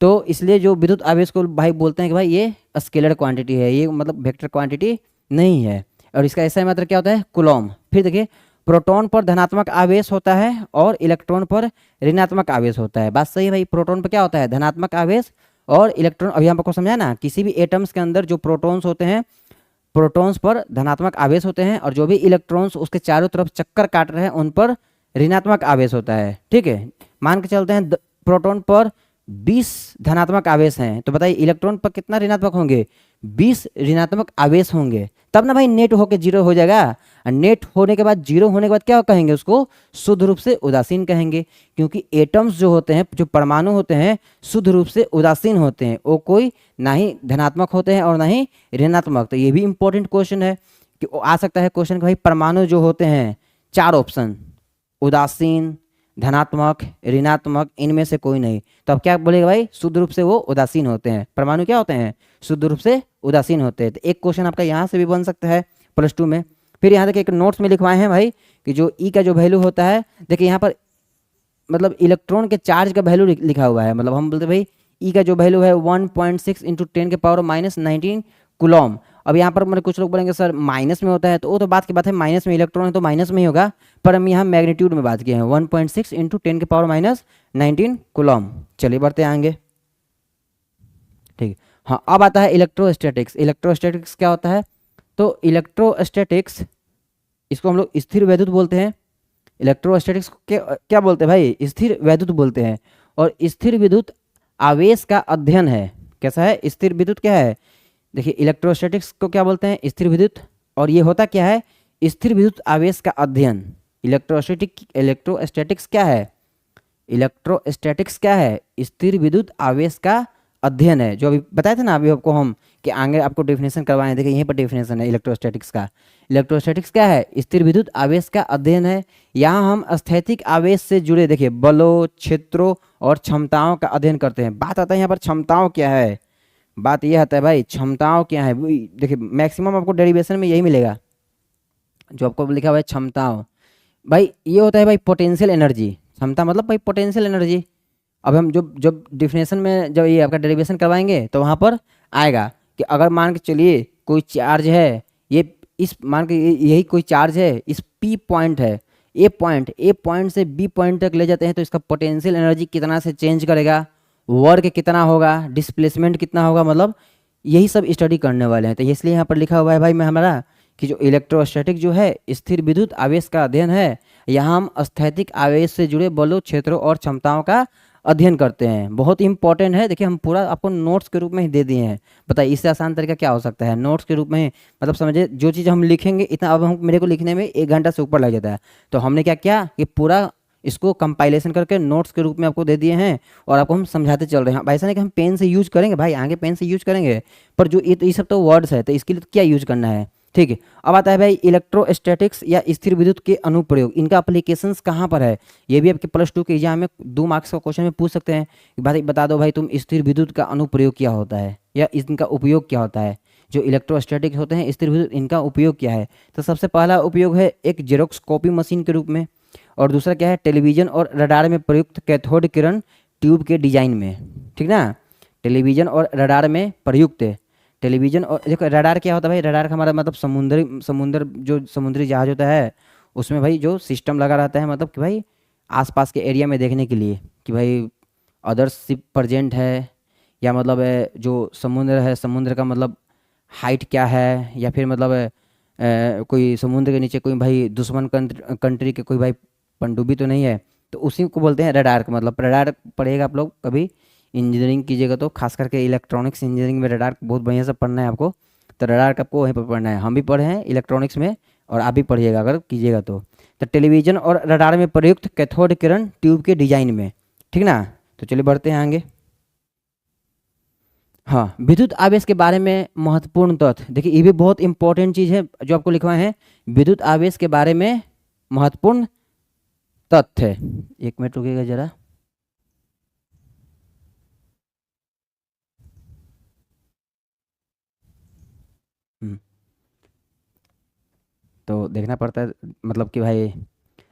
तो इसलिए जो विद्युत आवेश को भाई बोलते हैं कि भाई ये स्केलर क्वांटिटी है, ये मतलब वेक्टर क्वांटिटी नहीं है। और इसका ऐसा मात्र क्या होता है? कूलॉम। फिर देखिए, प्रोटॉन पर धनात्मक आवेश होता है और इलेक्ट्रॉन पर ऋणात्मक आवेश होता है। बात सही है भाई। प्रोटॉन पर क्या होता है? धनात्मक आवेश और इलेक्ट्रॉन, अभी हम आपको समझा ना, किसी भी एटम्स के अंदर जो प्रोटॉन्स होते हैं, प्रोटॉन्स पर धनात्मक आवेश होते हैं और जो भी इलेक्ट्रॉन्स उसके चारों तरफ चक्कर काट रहे हैं उन पर ऋणात्मक आवेश होता है, ठीक है। मान के चलते हैं प्रोटॉन पर 20 धनात्मक आवेश हैं, तो बताइए इलेक्ट्रॉन पर कितना ऋणात्मक होंगे? 20 ऋणात्मक आवेश होंगे, तब ना भाई नेट होके जीरो हो जाएगा। और नेट होने के बाद, जीरो होने के बाद क्या कहेंगे? उसको शुद्ध रूप से उदासीन कहेंगे, क्योंकि एटम्स जो होते हैं, जो परमाणु होते हैं, शुद्ध रूप से उदासीन होते हैं, वो कोई ना ही धनात्मक होते हैं और ना ही ऋणात्मक। तो ये भी इंपॉर्टेंट क्वेश्चन है कि आ सकता है क्वेश्चन कि भाई परमाणु जो होते हैं, 4 ऑप्शन, उदासीन, धनात्मक, ऋणात्मक, इनमें से कोई नहीं, तो अब क्या बोलेगा भाई? शुद्ध रूप से वो उदासीन होते हैं। परमाणु क्या होते हैं? शुद्ध रूप से उदासीन होते हैं। तो एक क्वेश्चन आपका यहाँ से भी बन सकता है +2 में। फिर यहाँ देखिए एक नोट्स में लिखवाए हैं भाई कि जो ई का जो वैल्यू होता है, देखिए यहाँ पर मतलब इलेक्ट्रॉन के चार्ज का वैल्यू लिखा हुआ है, मतलब हम बोलते भाई ई का जो वैल्यू है 1.6 × 10⁻⁻19 कूलॉम। अब यहाँ पर मतलब कुछ लोग बोलेंगे सर माइनस में होता है, तो वो तो बात की बात है, माइनस में इलेक्ट्रॉन है तो माइनस में ही होगा, पर हम यहाँ मैग्नीट्यूड में बात किए हैं, 1.6 × 10⁻⁻19 कूलॉम। चलिए बढ़ते आएंगे, ठीक। हाँ, अब आता है इलेक्ट्रोस्टैटिक्स। इलेक्ट्रोस्टैटिक्स क्या होता है? तो इलेक्ट्रोस्टैटिक्स, इसको हम लोग स्थिर वैद्युत बोलते हैं। इलेक्ट्रोस्टैटिक्स को क्या बोलते हैं भाई? स्थिर वैद्युत बोलते हैं। और स्थिर विद्युत आवेश का अध्ययन है। कैसा है? स्थिर विद्युत क्या है? देखिए इलेक्ट्रोस्टैटिक्स को क्या बोलते हैं? स्थिर विद्युत। और ये होता क्या है? स्थिर विद्युत आवेश का अध्ययन। इलेक्ट्रोस्टैटिक्स क्या है? इलेक्ट्रोस्टैटिक्स क्या है? स्थिर विद्युत आवेश का अध्ययन है, जो अभी बताए थे ना अभी आपको हम कि आगे आपको डेफिनेशन करवाएं। देखिए यहीं पर डेफिनेशन है इलेक्ट्रोस्टैटिक्स का। इलेक्ट्रोस्टैटिक्स क्या है? स्थिर विद्युत आवेश का अध्ययन है। यहाँ हम स्थैतिक आवेश से जुड़े देखिए बलों, क्षेत्रों और क्षमताओं का अध्ययन करते हैं। बात आता है यहाँ पर क्षमताओं क्या है, बात यह आता है भाई क्षमताओं क्या है। देखिए मैक्सिमम आपको डेरिवेशन में यही मिलेगा जो आपको लिखा हुआ है क्षमताओं। भाई ये होता है भाई पोटेंशियल एनर्जी। क्षमता मतलब भाई पोटेंशियल एनर्जी। अब हम जब डिफिनेशन में जब ये आपका डेरिवेशन करवाएंगे तो वहाँ पर आएगा कि अगर मान के चलिए कोई चार्ज है, ये इस मान के यही कोई चार्ज है, इस P पॉइंट है, ए पॉइंट से B पॉइंट तक ले जाते हैं, तो इसका पोटेंशियल एनर्जी कितना से चेंज करेगा, वर्क कितना होगा, डिस्प्लेसमेंट कितना होगा, मतलब यही सब स्टडी करने वाले हैं। तो इसलिए यहाँ पर लिखा हुआ है भाई मैं हमारा कि जो इलेक्ट्रोस्टैटिक जो है स्थिर विद्युत आवेश का अध्ययन है। यहाँ हम स्थैतिक आवेश से जुड़े बलों, क्षेत्रों और क्षमताओं का अध्ययन करते हैं। बहुत इंपॉर्टेंट है, देखिए हम पूरा आपको नोट्स के रूप में ही दे दिए हैं। बताइए इससे आसान तरीका क्या हो सकता है, नोट्स के रूप में ही, मतलब समझिए जो चीज़ हम लिखेंगे इतना, अब हम मेरे को लिखने में 1 घंटा से ऊपर लग जाता है, तो हमने क्या किया कि पूरा इसको कंपाइलेशन करके नोट्स के रूप में आपको दे दिए हैं और आपको हम समझाते चल रहे हैं। भाई ऐसा नहीं कि हम पेन से यूज करेंगे, भाई आगे पेन से यूज करेंगे, पर जो ये सब तो वर्ड्स है, तो इसके लिए तो क्या यूज करना है। ठीक है, अब आता है भाई इलेक्ट्रोस्टैटिक्स या स्थिर विद्युत के अनुप्रयोग, इनका एप्लीकेशंस कहाँ पर है। ये भी आपके +2 के एग्जाम में 2 मार्क्स का क्वेश्चन में पूछ सकते हैं कि भाई बता दो भाई तुम स्थिर विद्युत का अनुप्रयोग क्या होता है या इनका उपयोग क्या होता है। जो इलेक्ट्रोस्टैटिक होते हैं स्थिर विद्युत, इनका उपयोग क्या है। तो सबसे पहला उपयोग है एक जेरोक्स कॉपी मशीन के रूप में, और दूसरा क्या है टेलीविजन और रडार में प्रयुक्त कैथोड किरण ट्यूब के डिजाइन में। ठीक ना, टेलीविजन और रडार में प्रयुक्त, टेलीविजन और देखो रडार क्या होता है भाई, रडार का हमारा मतलब समुद्र जो समुद्री जहाज होता है उसमें भाई जो सिस्टम लगा रहता है, मतलब कि भाई आसपास के एरिया में देखने के लिए कि भाई अदर्स शिप प्रेजेंट है, या मतलब जो समुद्र है, समुद्र का मतलब हाइट क्या है, या फिर मतलब कोई समुद्र के नीचे कोई भाई दुश्मन कंट्री के कोई भाई पनडुब्बी तो नहीं है, तो उसी को बोलते हैं रडार का मतलब। रडार पढ़ेगा आप लोग कभी इंजीनियरिंग कीजिएगा तो, खास करके इलेक्ट्रॉनिक्स इंजीनियरिंग में रडार बहुत बढ़िया से पढ़ना है आपको, तो रडार का आपको वहीं पर पढ़ना है। हम भी पढ़े हैं इलेक्ट्रॉनिक्स में, और आप भी पढ़िएगा अगर कीजिएगा तो टेलीविजन और रडार में प्रयुक्त कैथोड किरण ट्यूब के डिजाइन में। ठीक ना, तो चलिए बढ़ते हैं आगे। हाँ, विद्युत आवेश के बारे में महत्वपूर्ण तथ्य, देखिए ये भी बहुत इंपॉर्टेंट चीज़ है जो आपको लिखवाए हैं, विद्युत आवेश के बारे में महत्वपूर्ण तथ्य। 1 मिनट रुकिएगा जरा। तो देखना पड़ता है, मतलब कि भाई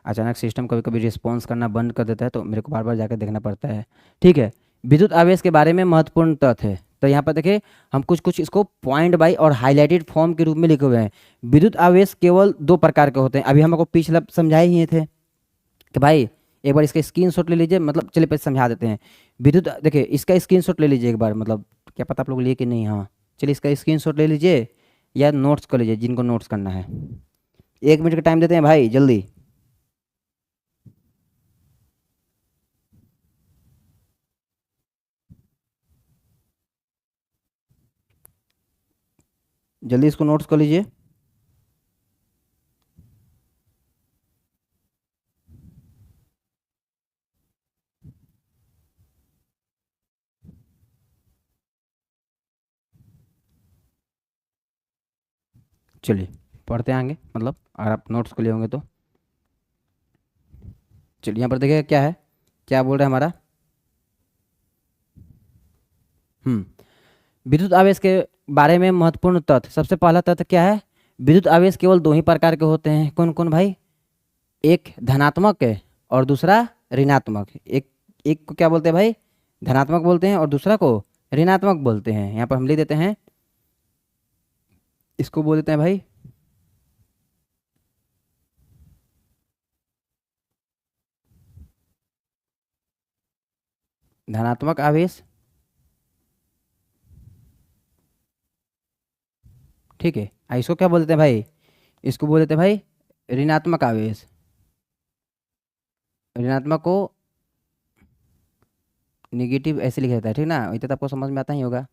अचानक सिस्टम कभी कभी रिस्पॉन्स करना बंद कर देता है, तो मेरे को बार बार जाकर देखना पड़ता है। ठीक है, विद्युत आवेश के बारे में महत्वपूर्ण तथ्य है, तो यहाँ पर देखिए हम कुछ कुछ इसको पॉइंट बाई और हाईलाइटेड फॉर्म के रूप में लिखे हुए हैं। विद्युत आवेश केवल 2 प्रकार के होते हैं, अभी हम आपको पिछला समझाए ही थे कि भाई एक बार इसका स्क्रीनशॉट ले लीजिए, मतलब चलिए पहले समझा देते हैं। विद्युत देखिए इसका स्क्रीनशॉट ले लीजिए एक बार, मतलब क्या पता आप लोग लिए कि नहीं। हाँ चलिए इसका स्क्रीनशॉट ले लीजिए या नोट्स कर लीजिए, जिनको नोट्स करना है। 1 मिनट का टाइम देते हैं भाई, जल्दी। जल्दी इसको नोट्स कर लीजिए। चलिए पढ़ते आएंगे, मतलब अगर आप नोट्स को लिए होंगे तो। चलिए यहाँ पर देखिए क्या है, क्या बोल रहे हैं हमारा। हम्म विद्युत आवेश के बारे में महत्वपूर्ण तथ्य, सबसे पहला तथ्य क्या है, विद्युत आवेश केवल 2 ही प्रकार के होते हैं। कौन कौन भाई, एक धनात्मक है और दूसरा ऋणात्मक। एक एक को क्या बोलते हैं भाई, धनात्मक बोलते हैं, और दूसरा को ऋणात्मक बोलते हैं। यहाँ पर हम लिख देते हैं, इसको बोल देते हैं भाई धनात्मक आवेश। ठीक है, इसको क्या बोलते हैं भाई, इसको बोल देते हैं भाई ऋणात्मक आवेश। ऋणात्मक को निगेटिव ऐसे लिखा जाता है, ठीक ना, इतना तो आपको समझ में आता ही होगा।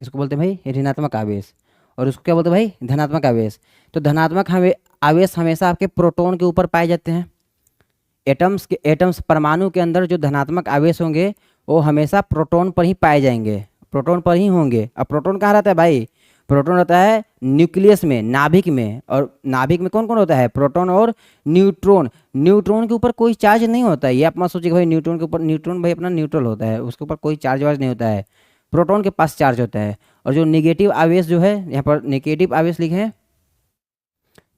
इसको बोलते हैं भाई ऋणात्मक आवेश, और उसको क्या बोलते हैं भाई धनात्मक आवेश। तो धनात्मक आवेश हमेशा आपके प्रोटॉन के ऊपर पाए जाते हैं। एटम्स परमाणु के अंदर जो धनात्मक आवेश होंगे वो हमेशा प्रोटॉन पर ही पाए जाएंगे, प्रोटॉन पर ही होंगे। अब प्रोटॉन कहाँ रहता है भाई, प्रोटॉन रहता है न्यूक्लियस में, नाभिक में। और नाभिक में कौन कौन होता है, प्रोटॉन और न्यूट्रॉन। न्यूट्रॉन के ऊपर कोई चार्ज नहीं होता है, ये आप मत सोचिए भाई न्यूट्रॉन के ऊपर, न्यूट्रॉन भाई अपना न्यूट्रल होता है, उसके ऊपर कोई चार्ज वार्ज नहीं होता है। प्रोटॉन के पास चार्ज होता है। और जो निगेटिव आवेश जो है, यहाँ पर निगेटिव आवेश लिखे हैं,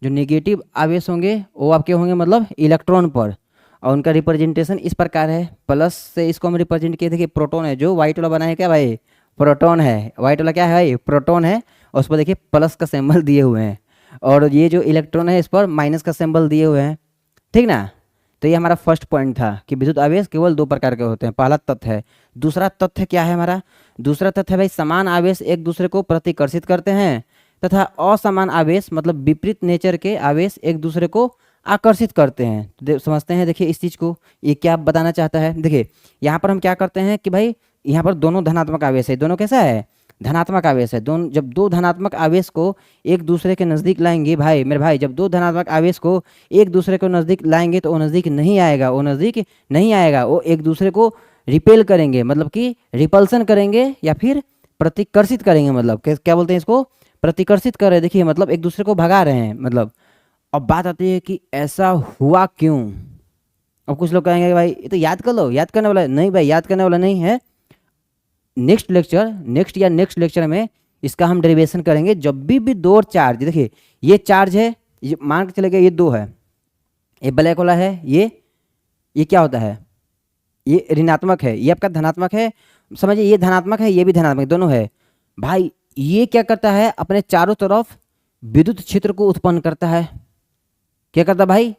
जो निगेटिव आवेश होंगे वो आपके होंगे मतलब इलेक्ट्रॉन पर, और उनका रिप्रेजेंटेशन इस प्रकार है। प्लस से इसको हम रिप्रेजेंट किए थे कि प्रोटॉन है, जो व्हाइट वाला बना है क्या भाई, प्रोटॉन है। व्हाइट वाला क्या है भाई, प्रोटॉन है, और उस पर देखिए प्लस का सिंबल दिए हुए हैं, और ये जो इलेक्ट्रॉन है इस पर माइनस का सिंबल दिए हुए हैं। ठीक ना, तो ये हमारा फर्स्ट पॉइंट था कि विद्युत आवेश केवल 2 प्रकार के होते हैं, पहला तथ्य है। दूसरा तथ्य क्या है हमारा, दूसरा तथ्य है भाई समान आवेश एक दूसरे को प्रतिकर्षित करते हैं, तथा असमान आवेश मतलब विपरीत नेचर के आवेश एक दूसरे को आकर्षित करते हैं। तो समझते हैं, देखिए इस चीज़ को, ये क्या बताना चाहता है। देखिए यहाँ पर हम क्या करते हैं कि भाई यहाँ पर दोनों धनात्मक आवेश है, दोनों कैसा है, धनात्मक आवेश है। दोनों, जब दो धनात्मक आवेश को एक दूसरे के नज़दीक लाएंगे भाई मेरे भाई, जब दो धनात्मक आवेश को एक दूसरे को नज़दीक लाएंगे तो वो नज़दीक नहीं आएगा, वो नज़दीक नहीं आएगा, वो एक दूसरे को रिपेल करेंगे, मतलब कि रिपल्सन करेंगे या फिर प्रतिकर्षित करेंगे। मतलब क्या बोलते हैं इसको, प्रतिकर्षित कर रहे हैं। देखिए मतलब एक दूसरे को भगा रहे हैं मतलब। अब बात आती है कि ऐसा हुआ क्यों। अब कुछ लोग कहेंगे भाई ये तो याद कर लो, याद करने वाला है। नहीं भाई, याद करने वाला नहीं है। नेक्स्ट लेक्चर, नेक्स्ट लेक्चर में इसका हम डेरिवेशन करेंगे। जब भी दो चार्ज, देखिए ये चार्ज है, ये मान के चले गए ये दो है, ये ब्लैक वाला है, ये क्या होता है, ये ऋणात्मक है, ये आपका धनात्मक है, समझिए ये धनात्मक है, ये भी धनात्मक, दोनों है भाई। ये क्या करता है, अपने चारों तरफ विद्युत क्षेत्र को उत्पन्न करता है। क्या करता है भाई,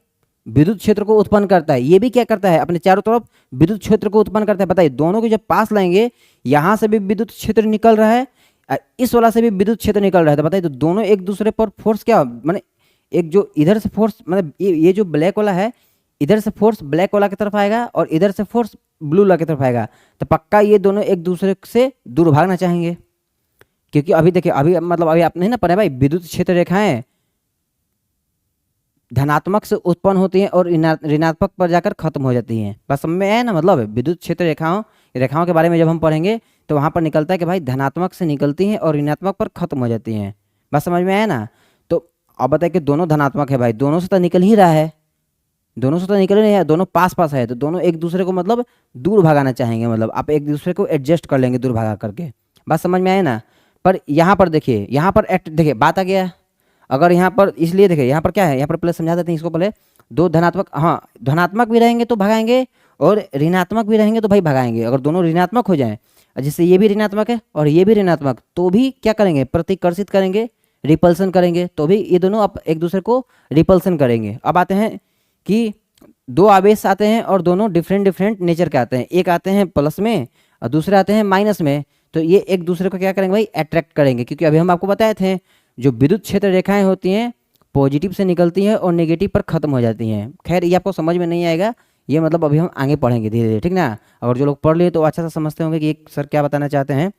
विद्युत क्षेत्र को उत्पन्न करता है। ये भी क्या करता है, अपने चारों तरफ विद्युत क्षेत्र को उत्पन्न करता है। बताइए दोनों को जब पास लाएंगे, यहाँ से भी विद्युत क्षेत्र निकल रहा है, इस वाला से भी विद्युत क्षेत्र निकल रहा है। तो बताइए तो दोनों एक दूसरे पर फोर्स क्या, माने एक जो इधर से फोर्स, मतलब ये जो ब्लैक वाला है, इधर से फोर्स ब्लैक वाला की तरफ आएगा और इधर से फोर्स ब्लू वाला की तरफ आएगा। तो पक्का ये दोनों एक दूसरे से दूर भागना चाहेंगे, क्योंकि अभी देखिए, अभी मतलब अभी आप नहीं ना पढ़े भाई, विद्युत क्षेत्र रेखाएं धनात्मक से उत्पन्न होती हैं और ऋणात्मक पर जाकर खत्म हो जाती हैं। बस समझ में है ना, मतलब विद्युत क्षेत्र रेखाओं के बारे में जब हम पढ़ेंगे तो वहाँ पर निकलता है कि भाई धनात्मक से निकलती हैं और ऋणात्मक पर खत्म हो जाती हैं। बस समझ में आया ना। तो अब बताए कि दोनों धनात्मक है भाई, दोनों से तो निकल ही रहा है, दोनों से तो निकल ही नहीं है, दोनों पास पास है, तो दोनों एक दूसरे को मतलब दूर भगाना चाहेंगे। मतलब आप एक दूसरे को एडजस्ट कर लेंगे दूर भगा करके। बात समझ में आए ना। पर यहाँ पर देखिए, यहाँ पर देखिए बात आ गया। अगर यहाँ पर, इसलिए देखिए यहाँ पर क्या है, यहाँ पर पहले समझा देते हैं इसको पहले। दो धनात्मक, हाँ धनात्मक भी रहेंगे तो भगाएंगे और ऋणात्मक भी रहेंगे तो भाई भगाएंगे। अगर दोनों ऋणात्मक हो जाएं, जैसे ये भी ऋणात्मक है और ये भी ऋणात्मक, तो भी क्या करेंगे, प्रतिकर्षित करेंगे, रिपल्सन करेंगे, तो भी ये दोनों आप एक दूसरे को रिपल्सन करेंगे। अब आते हैं कि दो आवेश आते हैं और दोनों डिफरेंट नेचर के आते हैं। एक आते हैं प्लस में और दूसरे आते हैं माइनस में। तो ये एक दूसरे को क्या करेंगे भाई, अट्रैक्ट करेंगे, क्योंकि अभी हम आपको बताए थे जो विद्युत क्षेत्र रेखाएं होती हैं पॉजिटिव से निकलती हैं और नेगेटिव पर खत्म हो जाती हैं। खैर ये आपको समझ में नहीं आएगा, ये मतलब अभी हम आगे पढ़ेंगे धीरे धीरे, ठीक ना। और जो लोग पढ़ लिए तो अच्छा सा समझते होंगे कि एक सर क्या बताना चाहते हैं।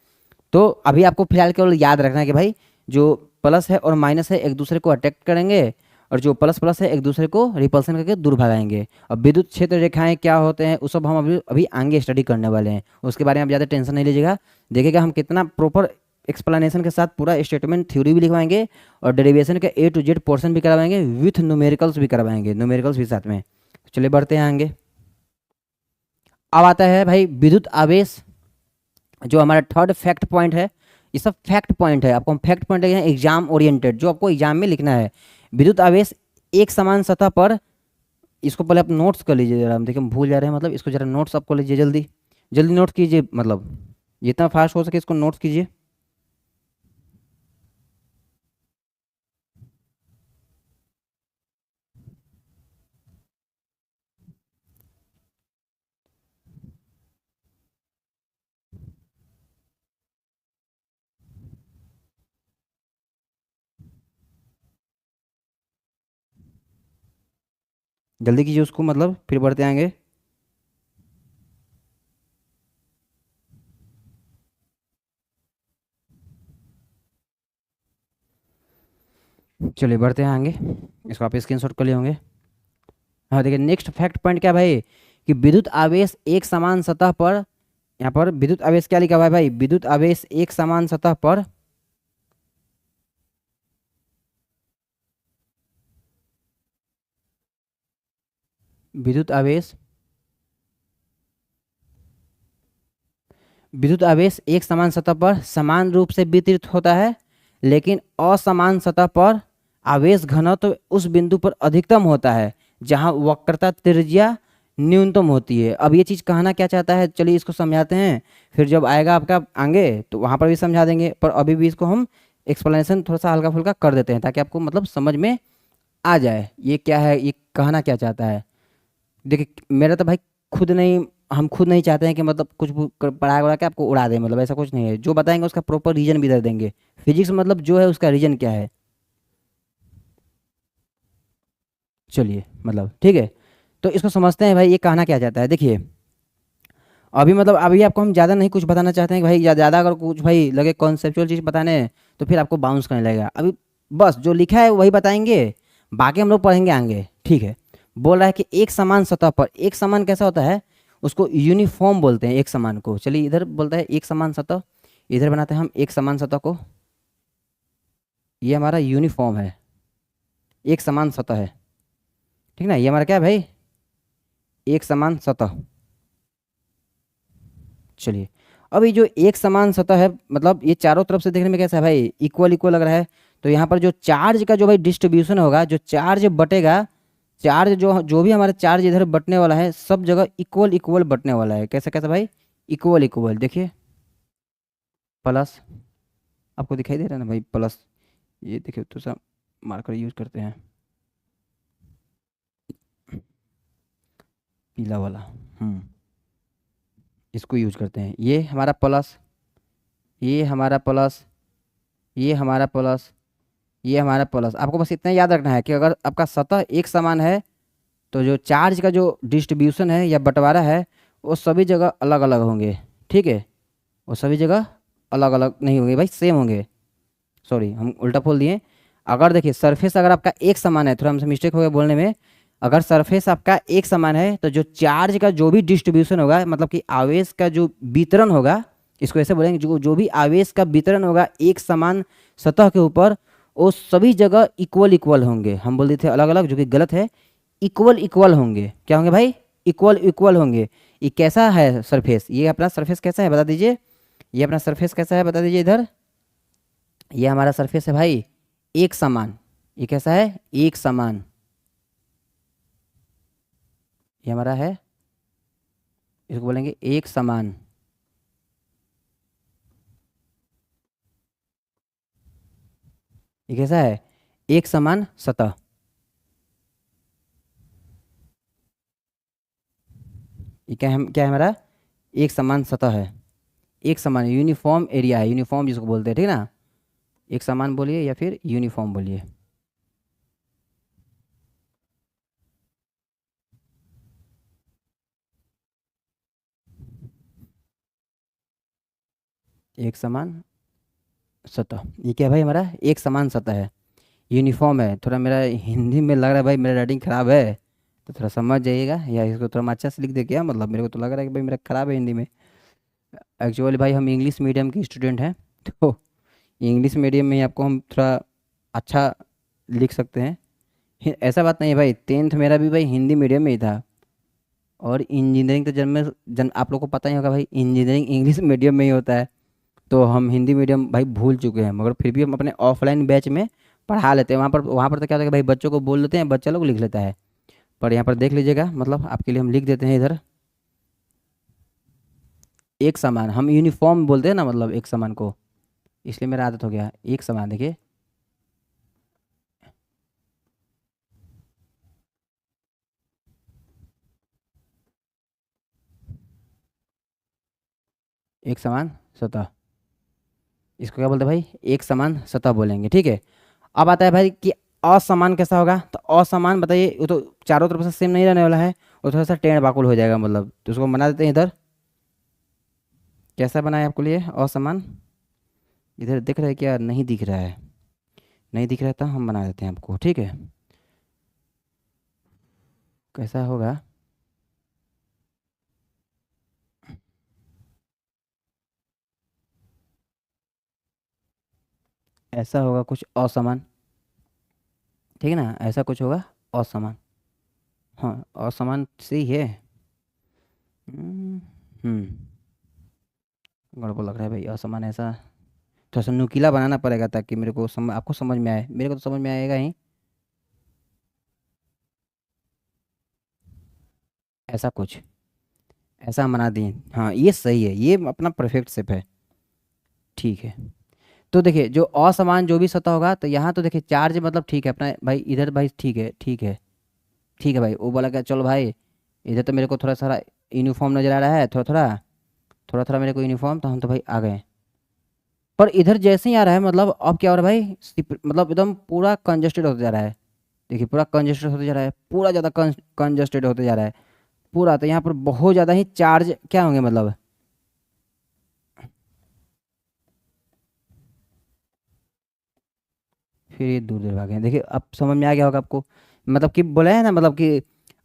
तो अभी आपको फिलहाल केवल याद रखना है कि भाई जो प्लस है और माइनस है एक दूसरे को अट्रैक्ट करेंगे और जो प्लस प्लस है एक दूसरे को रिपल्सन करके दूर भगाएंगे। और विद्युत क्षेत्र रेखाएं क्या होते हैं उस सब हम अभी आगे स्टडी करने वाले हैं, उसके बारे में आप ज़्यादा टेंशन नहीं लीजिएगा। देखिएगा हम कितना प्रॉपर एक्सप्लेनेशन के साथ पूरा स्टेटमेंट थ्योरी भी लिखवाएंगे और डेरिवेशन के A to Z पोर्शन भी करवाएंगे, विथ न्यूमेरिकल्स भी करवाएंगे, न्यूमेरिकल्स भी साथ में। चलिए बढ़ते हैं आगे। अब आता है भाई विद्युत आवेश, जो हमारा थर्ड फैक्ट पॉइंट है। ये सब फैक्ट पॉइंट है, आपको हम फैक्ट पॉइंट है एग्जाम ओरिएंटेड, जो आपको एग्जाम में लिखना है। विद्युत आवेश एक समान सतह पर, इसको पहले आप नोट्स कर लीजिए जरा, हम देखिए हम भूल जा रहे हैं, मतलब इसको जरा नोट्स आपको लीजिए, जल्दी जल्दी नोट्स कीजिए, मतलब जितना फास्ट हो सके इसको नोट्स कीजिए। जल्दी कीजिए उसको, मतलब फिर बढ़ते आएंगे। चलिए बढ़ते हैं आगे, इसको आप स्क्रीनशॉट कर लिए होंगे। हाँ देखिए नेक्स्ट फैक्ट पॉइंट क्या भाई, कि विद्युत आवेश एक समान सतह पर, यहाँ पर विद्युत आवेश क्या लिखा हुआ है भाई, विद्युत आवेश एक समान सतह पर विद्युत आवेश विद्युत आवेश एक समान सतह पर समान रूप से वितरित होता है, लेकिन असमान सतह पर आवेश घनत्व उस बिंदु पर अधिकतम होता है जहां वक्रता त्रिज्या न्यूनतम होती है। अब ये चीज़ कहना क्या चाहता है, चलिए इसको समझाते हैं, फिर जब आएगा आपका आगे तो वहाँ पर भी समझा देंगे, पर अभी भी इसको हम एक्सप्लेनेशन थोड़ा सा हल्का फुल्का कर देते हैं ताकि आपको मतलब समझ में आ जाए ये क्या है, ये कहना क्या चाहता है। देखिए मेरा तो भाई खुद नहीं, हम खुद नहीं चाहते हैं कि मतलब कुछ भी पढ़ा वढ़ा के आपको उड़ा दें, मतलब ऐसा कुछ नहीं है। जो बताएंगे उसका प्रॉपर रीजन भी दे देंगे। फिजिक्स मतलब जो है उसका रीजन क्या है। चलिए मतलब ठीक है। तो इसको समझते हैं भाई, ये कहना क्या चाहता है। देखिए अभी मतलब अभी आपको हम ज़्यादा नहीं कुछ बताना चाहते हैं कि भाई ज़्यादा अगर कुछ भाई लगे कॉन्सेप्चुअल चीज़ बताने तो फिर आपको बाउंस करने लगेगा। अभी बस जो लिखा है वही बताएंगे, बाकी हम लोग पढ़ेंगे आगे, ठीक है। बोल रहा है कि एक समान सतह पर, एक समान कैसा होता है, उसको यूनिफॉर्म बोलते हैं एक समान को। चलिए इधर बोलता है एक समान सतह, इधर बनाते हैं हम एक समान सतह को, ये हमारा यूनिफॉर्म है, एक समान सतह है, ठीक ना। ये हमारा क्या है भाई, एक समान सतह। चलिए अब ये जो एक समान सतह है, मतलब ये चारों तरफ से देखने में कैसा है भाई, इक्वल इक्वल लग रहा है। तो यहाँ पर जो चार्ज का जो भाई डिस्ट्रीब्यूशन होगा, जो चार्ज बटेगा, चार्ज जो जो भी हमारा चार्ज इधर बटने वाला है सब जगह इक्वल इक्वल बटने वाला है। कैसा कैसा भाई, इक्वल इक्वल। देखिए प्लस, आपको दिखाई दे रहा है ना भाई प्लस, ये देखिए तो सब मार्कर यूज करते हैं पीला वाला, इसको यूज करते हैं। ये हमारा प्लस, ये हमारा प्लस, ये हमारा प्लस, ये हमारा प्लस। आपको बस इतना याद रखना है कि अगर आपका सतह एक समान है तो जो चार्ज का जो डिस्ट्रीब्यूशन है या बंटवारा है वो सभी जगह अलग अलग होंगे, ठीक है। वो सभी जगह अलग अलग नहीं होंगे भाई, सेम होंगे। सॉरी हम उल्टा बोल दिए। अगर देखिए सरफेस अगर आपका एक समान है, थोड़ा हमसे मिस्टेक हो गया बोलने में, अगर सरफेस आपका एक समान है तो जो चार्ज का जो भी डिस्ट्रीब्यूशन होगा, मतलब कि आवेश का जो वितरण होगा, इसको ऐसे बोलेंगे, जो जो भी आवेश का वितरण होगा एक समान सतह के ऊपर, वो सभी जगह इक्वल इक्वल होंगे। हम बोल देते थे अलग अलग, जो कि गलत है। इक्वल इक्वल होंगे, क्या होंगे भाई, इक्वल इक्वल होंगे। ये कैसा है सरफेस, ये अपना सरफेस कैसा है बता दीजिए, ये अपना सरफेस कैसा है बता दीजिए इधर। ये हमारा सरफेस है भाई एक समान, ये कैसा है, एक समान। ये हमारा है, इसको बोलेंगे एक समान। ये कैसा है, एक समान सतह। ये क्या है हमारा, एक समान सतह है, एक समान यूनिफॉर्म एरिया है, यूनिफॉर्म जिसको बोलते हैं, ठीक है ना। एक समान बोलिए या फिर यूनिफॉर्म बोलिए। एक समान सतह, ये क्या है भाई, हमारा एक समान सतह है, यूनिफॉर्म है। थोड़ा मेरा हिंदी में लग रहा है भाई मेरा राइटिंग खराब है, तो थोड़ा समझ जाइएगा, या इसको थोड़ा अच्छा से लिख दे क्या, मतलब मेरे को तो लग रहा है कि भाई मेरा खराब है हिंदी में। एक्चुअली भाई हम इंग्लिश मीडियम के स्टूडेंट हैं, तो इंग्लिश मीडियम में ही आपको हम थोड़ा अच्छा लिख सकते हैं। ऐसा बात नहीं है भाई, टेंथ मेरा भी भाई हिंदी मीडियम में ही था, और इंजीनियरिंग तो जन आप लोग को पता ही होगा भाई, इंजीनियरिंग इंग्लिश मीडियम में ही होता है। तो हम हिंदी मीडियम भाई भूल चुके हैं, मगर फिर भी हम अपने ऑफलाइन बैच में पढ़ा लेते हैं। वहाँ पर तो क्या होता है कि भाई बच्चों को बोल देते हैं, बच्चा लोग लिख लेता है। पर यहाँ पर देख लीजिएगा, मतलब आपके लिए हम लिख देते हैं इधर एक समान, हम यूनिफॉर्म बोलते हैं ना, मतलब एक समान को, इसलिए मेरा आदत हो गया एक समान। देखिए एक समान सतह, इसको क्या बोलते हैं भाई, एक समान सतह बोलेंगे, ठीक है। अब आता है भाई कि असमान कैसा होगा, तो असमान बताइए, वो तो चारों तरफ से सेम नहीं रहने वाला है, वो थोड़ा सा टेढ़ बाकुल हो जाएगा, मतलब तो उसको बना देते हैं इधर। कैसा बनाए आपको लिए असमान, इधर दिख रहा है क्या, नहीं दिख रहा है, नहीं दिख रहा है तो हम बना देते हैं आपको, ठीक है। कैसा होगा, ऐसा होगा कुछ असमान, ठीक है ना, ऐसा कुछ होगा असमान। हाँ असमान से ही है। हम्म गड़बड़ लग रहा है भाई, असमान ऐसा थोड़ा सा नुकीला बनाना पड़ेगा, ताकि मेरे को आपको समझ में आए, मेरे को तो समझ में आएगा ही। ऐसा कुछ, ऐसा हम बना दिए, हाँ ये सही है, ये अपना परफेक्ट शेप है, ठीक है। तो देखिए जो असमान जो भी सतह होगा, तो यहाँ तो देखिए चार्ज मतलब ठीक है अपना भाई, इधर भाई ठीक है, ठीक है, ठीक है भाई। वो बोला क्या, चलो भाई इधर तो मेरे को थोड़ा सा यूनिफॉर्म नजर आ रहा है, थोड़ा थोड़ा, थोड़ा थोड़ा मेरे को यूनिफॉर्म, तो हम तो भाई आ गए। पर इधर जैसे ही आ रहा है, मतलब अब क्या हो रहा है भाई, मतलब एकदम पूरा कंजस्टेड होता जा रहा है। देखिए पूरा कंजेस्टेड होते जा रहा है, पूरा ज़्यादा कंजेस्टेड होते जा रहा है पूरा। तो यहाँ पर बहुत ज़्यादा ही चार्ज क्या होंगे मतलब, फिर ये दूर दूर भागे। देखिए अब समझ में आ गया होगा आपको, मतलब कि बोले हैं ना, मतलब कि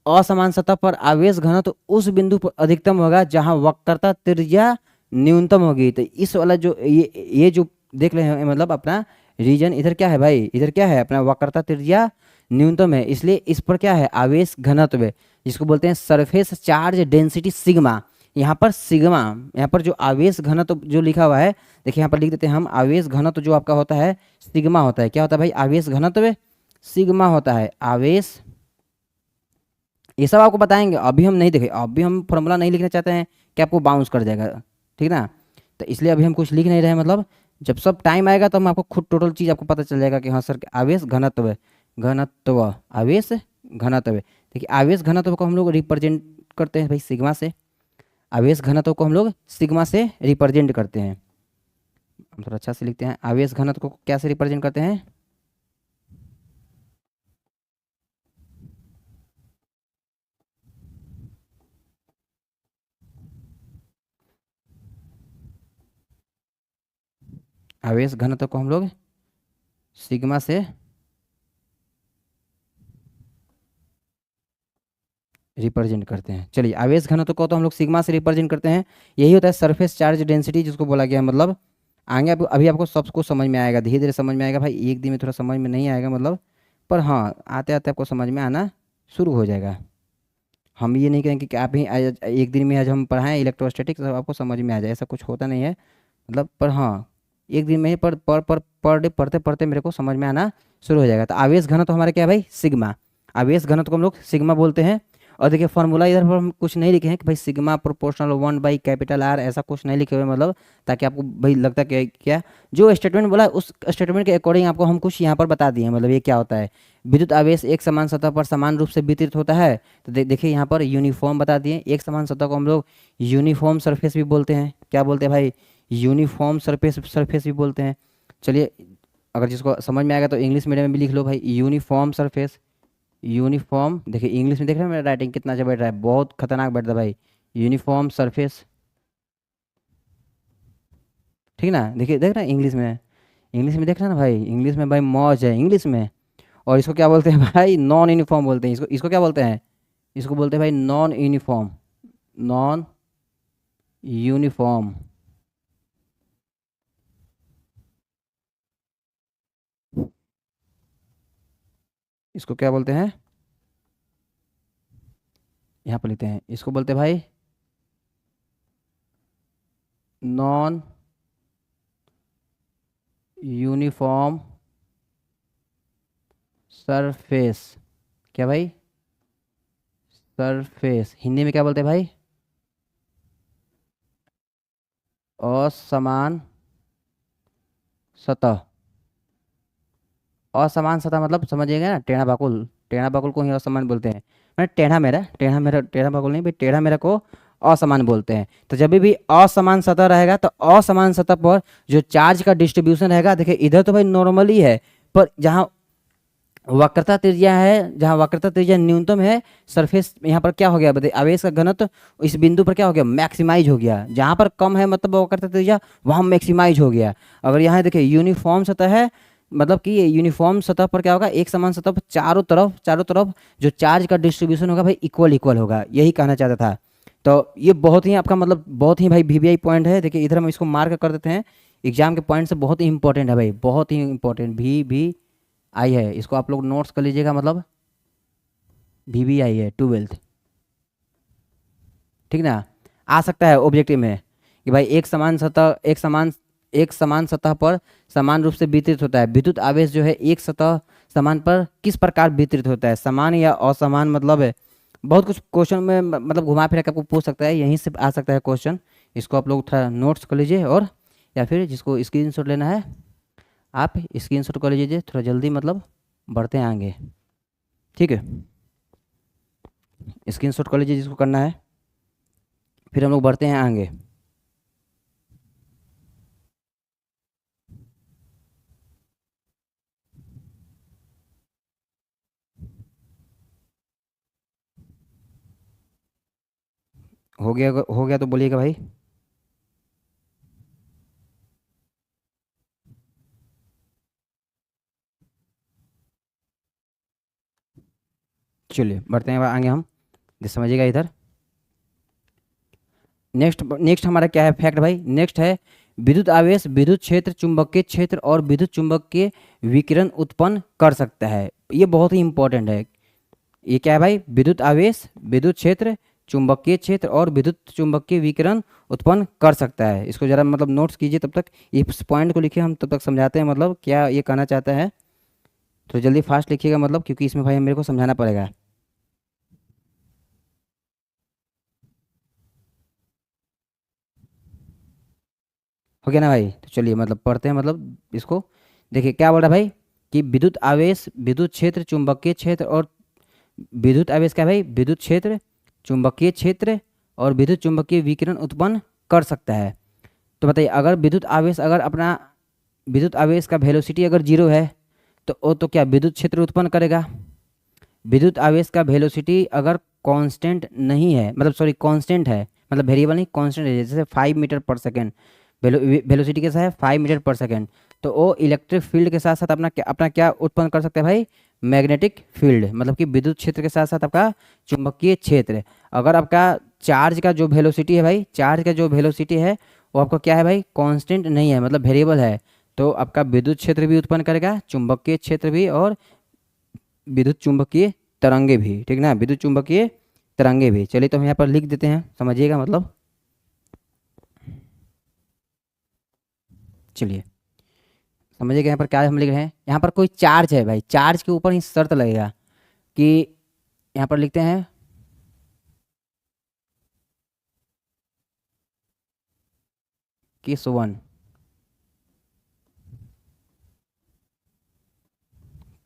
असमान सतह पर आवेश घनत्व तो उस बिंदु पर अधिकतम होगा जहां वक्रता त्रिज्या न्यूनतम होगी। तो इस वाला जो ये जो देख रहे हैं मतलब अपना रीजन, इधर क्या है भाई, इधर क्या है अपना वक्रता त्रिज्या न्यूनतम है, इसलिए इस पर क्या है आवेश घनत्व है, जिसको बोलते हैं सरफेस चार्ज डेंसिटी सिग्मा। यहाँ पर सिग्मा, यहाँ पर जो आवेश घनत्व जो लिखा हुआ है, देखिए यहाँ पर लिख देते हैं हम, आवेश घनत्व जो आपका होता है सिग्मा होता है। क्या होता है भाई, आवेश घनत्व सिग्मा होता है आवेश। ये सब आपको बताएंगे, अभी हम नहीं देखें, अभी हम फॉर्मूला नहीं लिखना चाहते हैं कि आपको बाउंस कर जाएगा, ठीक ना। तो इसलिए अभी हम कुछ लिख नहीं रहे हैं, मतलब जब सब टाइम आएगा तो हम आपको खुद टोटल चीज़ आपको पता चल जाएगा कि हाँ सर आवेश घनत्व है, घनत्व आवेश घनत्व है। देखिए आवेश घनत्व को हम लोग रिप्रेजेंट करते हैं भाई सिग्मा से, आवेश घनत्व को हम लोग सिग्मा से रिप्रेजेंट करते हैं। हम थोड़ा अच्छा से लिखते हैं, आवेश घनत्व को क्या से रिप्रेजेंट करते हैं, आवेश घनत्व को हम लोग सिग्मा से रिप्रेजेंट करते हैं। चलिए आवेश घनत्व को तो हम लोग सिग्मा से रिप्रेजेंट करते हैं, यही होता है सरफेस चार्ज डेंसिटी जिसको बोला गया है। मतलब आगे अभी आपको सब कुछ समझ में आएगा, धीरे धीरे समझ में आएगा भाई, एक दिन में थोड़ा समझ में नहीं आएगा मतलब, पर हाँ आते आते आपको समझ में आना शुरू हो जाएगा। हम ये नहीं कहेंगे कि आप ही एक दिन में आज हम पढ़ाएं इलेक्ट्रोस्टैटिक सब आपको समझ में आ जाए, ऐसा कुछ होता नहीं है मतलब, पर हाँ एक दिन में ही पर डे पढ़ते पढ़ते मेरे को समझ में आना शुरू हो जाएगा। तो आवेश घनत्व तो हमारा क्या है भाई सिग्मा, आवेश घनत्व को हम लोग सिग्मा बोलते हैं। और देखिए फॉर्मूला इधर पर हम कुछ नहीं लिखे हैं कि भाई सिग्मा प्रोपोर्शनल 1/R, ऐसा कुछ नहीं लिखे हुए मतलब, ताकि आपको भाई लगता है कि क्या जो स्टेटमेंट बोला है, उस स्टेटमेंट के अकॉर्डिंग आपको हम कुछ यहाँ पर बता दिए हैं। मतलब ये क्या होता है, विद्युत आवेश एक समान सतह पर समान रूप से वितरित होता है। तो देखिए यहाँ पर यूनिफॉर्म बता दिए, एक समान सतह को हम लोग यूनिफॉर्म सरफेस भी बोलते हैं। क्या बोलते हैं भाई, यूनिफॉर्म सरफेस भी बोलते हैं। चलिए अगर जिसको समझ में आएगा तो इंग्लिश मीडियम में भी लिख लो भाई, यूनिफॉर्म सरफेस, यूनिफॉर्म। देखिए इंग्लिश में देख रहे हैं मेरा राइटिंग कितना अच्छा बैठ रहा है, बहुत खतरनाक बैठता है भाई, यूनिफॉर्म सरफेस, ठीक ना। देखिए देख रहे हैं इंग्लिश में देख रहे हैं ना भाई, इंग्लिश में भाई मौज है इंग्लिश में। और इसको क्या बोलते हैं भाई, नॉन यूनिफॉर्म बोलते हैं इसको, इसको क्या बोलते हैं, इसको बोलते हैं भाई नॉन यूनिफॉर्म, नॉन यूनिफॉर्म। इसको क्या बोलते हैं, यहाँ पर लिखते हैं, इसको बोलते हैं भाई नॉन यूनिफॉर्म सरफेस। क्या भाई, सरफेस हिंदी में क्या बोलते हैं भाई, असमान सतह। असमान सतह मतलब समझिएगा ना, टेढ़ा बाकुल, टेढ़ा बाकुल को ही असमान बोलते हैं। मैंने टेढ़ा बाकुल नहीं भाई, टेढ़ा मेरा को असमान बोलते हैं। तो जब भी असमान सतह रहेगा तो असमान सतह पर जो चार्ज का डिस्ट्रीब्यूशन रहेगा, देखिए इधर तो भाई नॉर्मली है, पर जहाँ वक्रता त्रिज्या है, जहाँ वक्रता त्रिज्या न्यूनतम है, सरफेस यहाँ पर क्या हो गया बताइए, आवेश का घनत्व इस बिंदु पर क्या हो गया मैक्सिमाइज हो गया, जहाँ पर कम है मतलब वक्रता त्रिज्या वहाँ मैक्सिमाइज हो गया। अगर यहाँ देखिए यूनिफॉर्म सतह है, मतलब कि ये यूनिफॉर्म सतह पर क्या होगा, एक समान सतह पर चारों तरफ जो चार्ज का डिस्ट्रीब्यूशन होगा भाई इक्वल इक्वल होगा, यही कहना चाहता था। तो ये बहुत ही आपका मतलब बहुत ही भाई वीवीआई पॉइंट है। देखिए इधर हम इसको मार्क कर देते हैं, एग्जाम के पॉइंट से बहुत ही इंपॉर्टेंट है भाई, बहुत ही इंपॉर्टेंट, भी आई है, इसको आप लोग नोट्स कर लीजिएगा, मतलब भी आई है 12th, ठीक ना। आ सकता है ऑब्जेक्टिव में कि भाई एक समान सतह पर समान रूप से वितरित होता है, विद्युत आवेश जो है एक सतह समान पर किस प्रकार वितरित होता है, समान या असमान, मतलब है बहुत कुछ क्वेश्चन में मतलब घुमा फिरा के आपको पूछ सकता है, यहीं से आ सकता है क्वेश्चन। इसको आप लोग थोड़ा नोट्स कर लीजिए, और या फिर जिसको स्क्रीनशॉट लेना है आप स्क्रीनशॉट कर लीजिए, थोड़ा जल्दी मतलब बढ़ते हैं आगे, ठीक है। स्क्रीनशॉट कर लीजिए जिसको करना है, फिर हम लोग बढ़ते हैं आगे। हो गया तो बोलिएगा भाई। चलिए बढ़ते हैं आगे हम। समझिएगा इधर। नेक्स्ट नेक्स्ट हमारा क्या है फैक्ट भाई, नेक्स्ट है विद्युत आवेश विद्युत क्षेत्र चुंबकीय क्षेत्र और विद्युत चुंबकीय विकिरण उत्पन्न कर सकता है। ये बहुत ही इंपॉर्टेंट है। ये क्या है भाई, विद्युत आवेश विद्युत क्षेत्र चुंबकीय क्षेत्र और विद्युत चुंबकीय विकिरण उत्पन्न कर सकता है। इसको जरा मतलब नोट्स कीजिए तब तक, इस पॉइंट को लिखिए, हम तब तक समझाते हैं मतलब क्या ये कहना चाहता है। तो जल्दी फास्ट लिखिएगा मतलब, क्योंकि इसमें भाई मेरे को समझाना पड़ेगा। हो गया ना भाई, तो चलिए मतलब पढ़ते हैं मतलब इसको। देखिए क्या बोल रहा है भाई, कि विद्युत आवेश विद्युत क्षेत्र चुंबकीय क्षेत्र और विद्युत आवेश क्या है भाई, विद्युत क्षेत्र चुंबकीय क्षेत्र और विद्युत चुंबकीय विकिरण उत्पन्न कर सकता है। तो बताइए, अगर विद्युत आवेश का वेलोसिटी अगर जीरो है तो वो तो क्या विद्युत क्षेत्र उत्पन्न करेगा। विद्युत आवेश का वेलोसिटी अगर कांस्टेंट नहीं है, मतलब सॉरी कांस्टेंट है, मतलब वेरिएबल नहीं कांस्टेंट है, जैसे 5 मीटर पर सेकेंड, वेलोसिटी कैसा है 5 मीटर पर सेकेंड, तो वो इलेक्ट्रिक फील्ड के साथ साथ अपना क्या उत्पन्न कर सकते हैं भाई, मैग्नेटिक फील्ड, मतलब कि विद्युत क्षेत्र के साथ साथ आपका चुंबकीय क्षेत्र। अगर आपका चार्ज का जो वेलोसिटी है भाई, चार्ज का जो वेलोसिटी है वो आपका क्या है भाई, कांस्टेंट नहीं है, मतलब वेरिएबल है, तो आपका विद्युत क्षेत्र भी उत्पन्न करेगा, चुंबकीय क्षेत्र भी, और विद्युत चुंबकीय तरंगे भी, ठीक ना, विद्युत चुंबकीय तरंगे भी। चलिए तो हम यहाँ पर लिख देते हैं, समझिएगा मतलब। चलिए समझिएगा यहाँ पर क्या हम लिख रहे हैं, यहाँ पर कोई चार्ज है भाई, चार्ज के ऊपर ही शर्त लगेगा कि यहाँ पर लिखते हैं केस 1,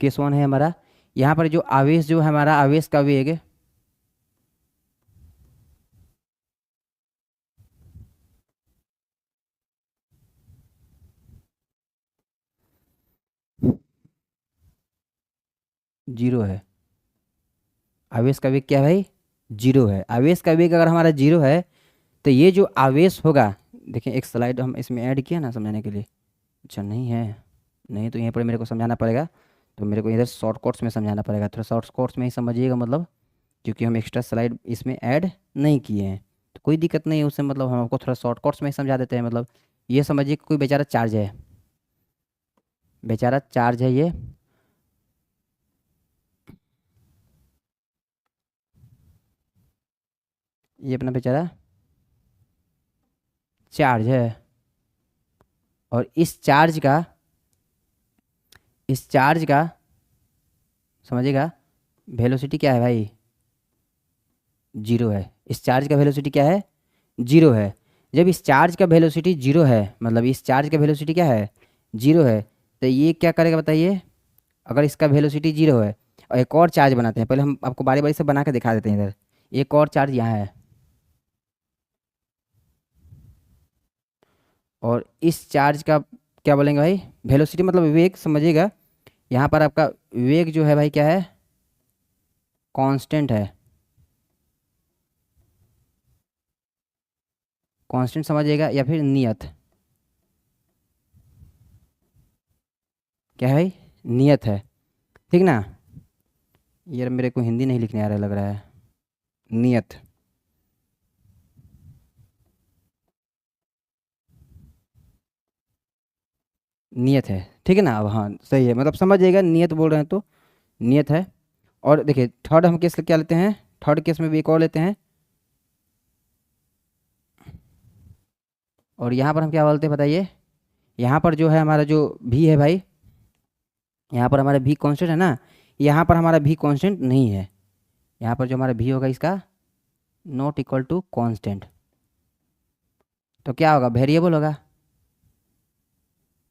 केस 1 है हमारा। यहाँ पर जो आवेश जो है हमारा, आवेश का वेग 0 है। आवेश का वेग क्या है भाई, 0 है। आवेश का वेग अगर हमारा 0 है तो ये जो आवेश होगा, देखिए एक स्लाइड हम इसमें ऐड किया ना समझाने के लिए। अच्छा नहीं है, नहीं तो यहाँ पर मेरे को समझाना पड़ेगा, तो मेरे को इधर शॉर्ट कोट्स में समझाना पड़ेगा, थोड़ा शॉर्ट कोट्स में ही समझिएगा मतलब, क्योंकि हम एक्स्ट्रा स्लाइड इसमें ऐड नहीं किए हैं। तो कोई दिक्कत नहीं है उससे, मतलब हम आपको थोड़ा शॉर्ट कोट्स में ही समझा देते हैं। मतलब ये समझिए कि कोई बेचारा चार्ज है, बेचारा चार्ज है ये अपना बेचारा चार्ज है, और इस चार्ज का समझिएगा वेलोसिटी क्या है भाई, 0 है। इस चार्ज का वेलोसिटी क्या है, 0 है। जब इस चार्ज का वेलोसिटी 0 है, मतलब इस चार्ज का वेलोसिटी क्या है, 0 है, तो ये क्या करेगा बताइए, अगर इसका वेलोसिटी 0 है, और एक और चार्ज बनाते हैं, पहले हम आपको बारी बारी से बना के दिखा देते हैं। इधर एक और चार्ज यहाँ है, और इस चार्ज का क्या बोलेंगे भाई, वेलोसिटी मतलब वेग समझिएगा। यहाँ पर आपका वेग जो है भाई क्या है, कांस्टेंट है, कांस्टेंट समझिएगा, या फिर नियत, क्या है भाई, नियत है, ठीक ना। यार मेरे को हिंदी नहीं लिखने आ रहा लग रहा है, नियत, नियत है, ठीक है ना। अब हाँ सही है, मतलब समझ जाइएगा, नियत बोल रहे हैं तो नियत है। और देखिए थर्ड हम केस क्या लेते हैं, थर्ड केस में भी एक और लेते हैं, और यहाँ पर हम क्या बोलते हैं बताइए, यहाँ पर जो है हमारा जो भी है भाई, यहाँ पर हमारा भी कांस्टेंट है ना, यहाँ पर हमारा भी कांस्टेंट नहीं है। यहाँ पर जो हमारा भी होगा इसका नॉट इक्वल टू कांस्टेंट, तो क्या होगा, वेरिएबल होगा,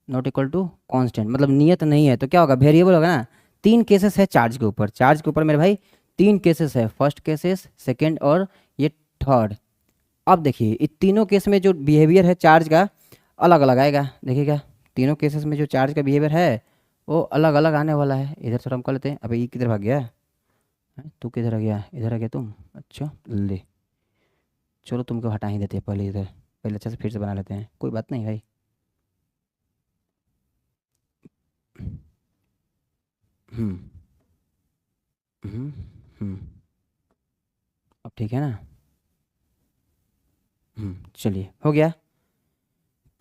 नॉट इक्वल टू कांस्टेंट, मतलब नियत नहीं है, तो क्या होगा, वेरिएबल होगा ना। तीन केसेस है चार्ज के ऊपर, चार्ज के ऊपर मेरे भाई तीन केसेस है, फर्स्ट केसेस, सेकेंड और ये थर्ड। अब देखिए इस तीनों केस में जो बिहेवियर है चार्ज का अलग अलग आएगा, देखिएगा तीनों केसेस में जो चार्ज का बिहेवियर है वो अलग अलग आने वाला है। इधर थोड़ा हम कर लेते हैं, अबे ये किधर भाग गया, हैं? तू किधर आ गया, इधर आ गया तुम, अच्छा ले। चलो तुमको हटा ही देते हैं पहले इधर, पहले अच्छा से फिर से बना लेते हैं, कोई बात नहीं भाई। हम्म हम्म हम्म। अब ठीक है ना? चलिए हो गया।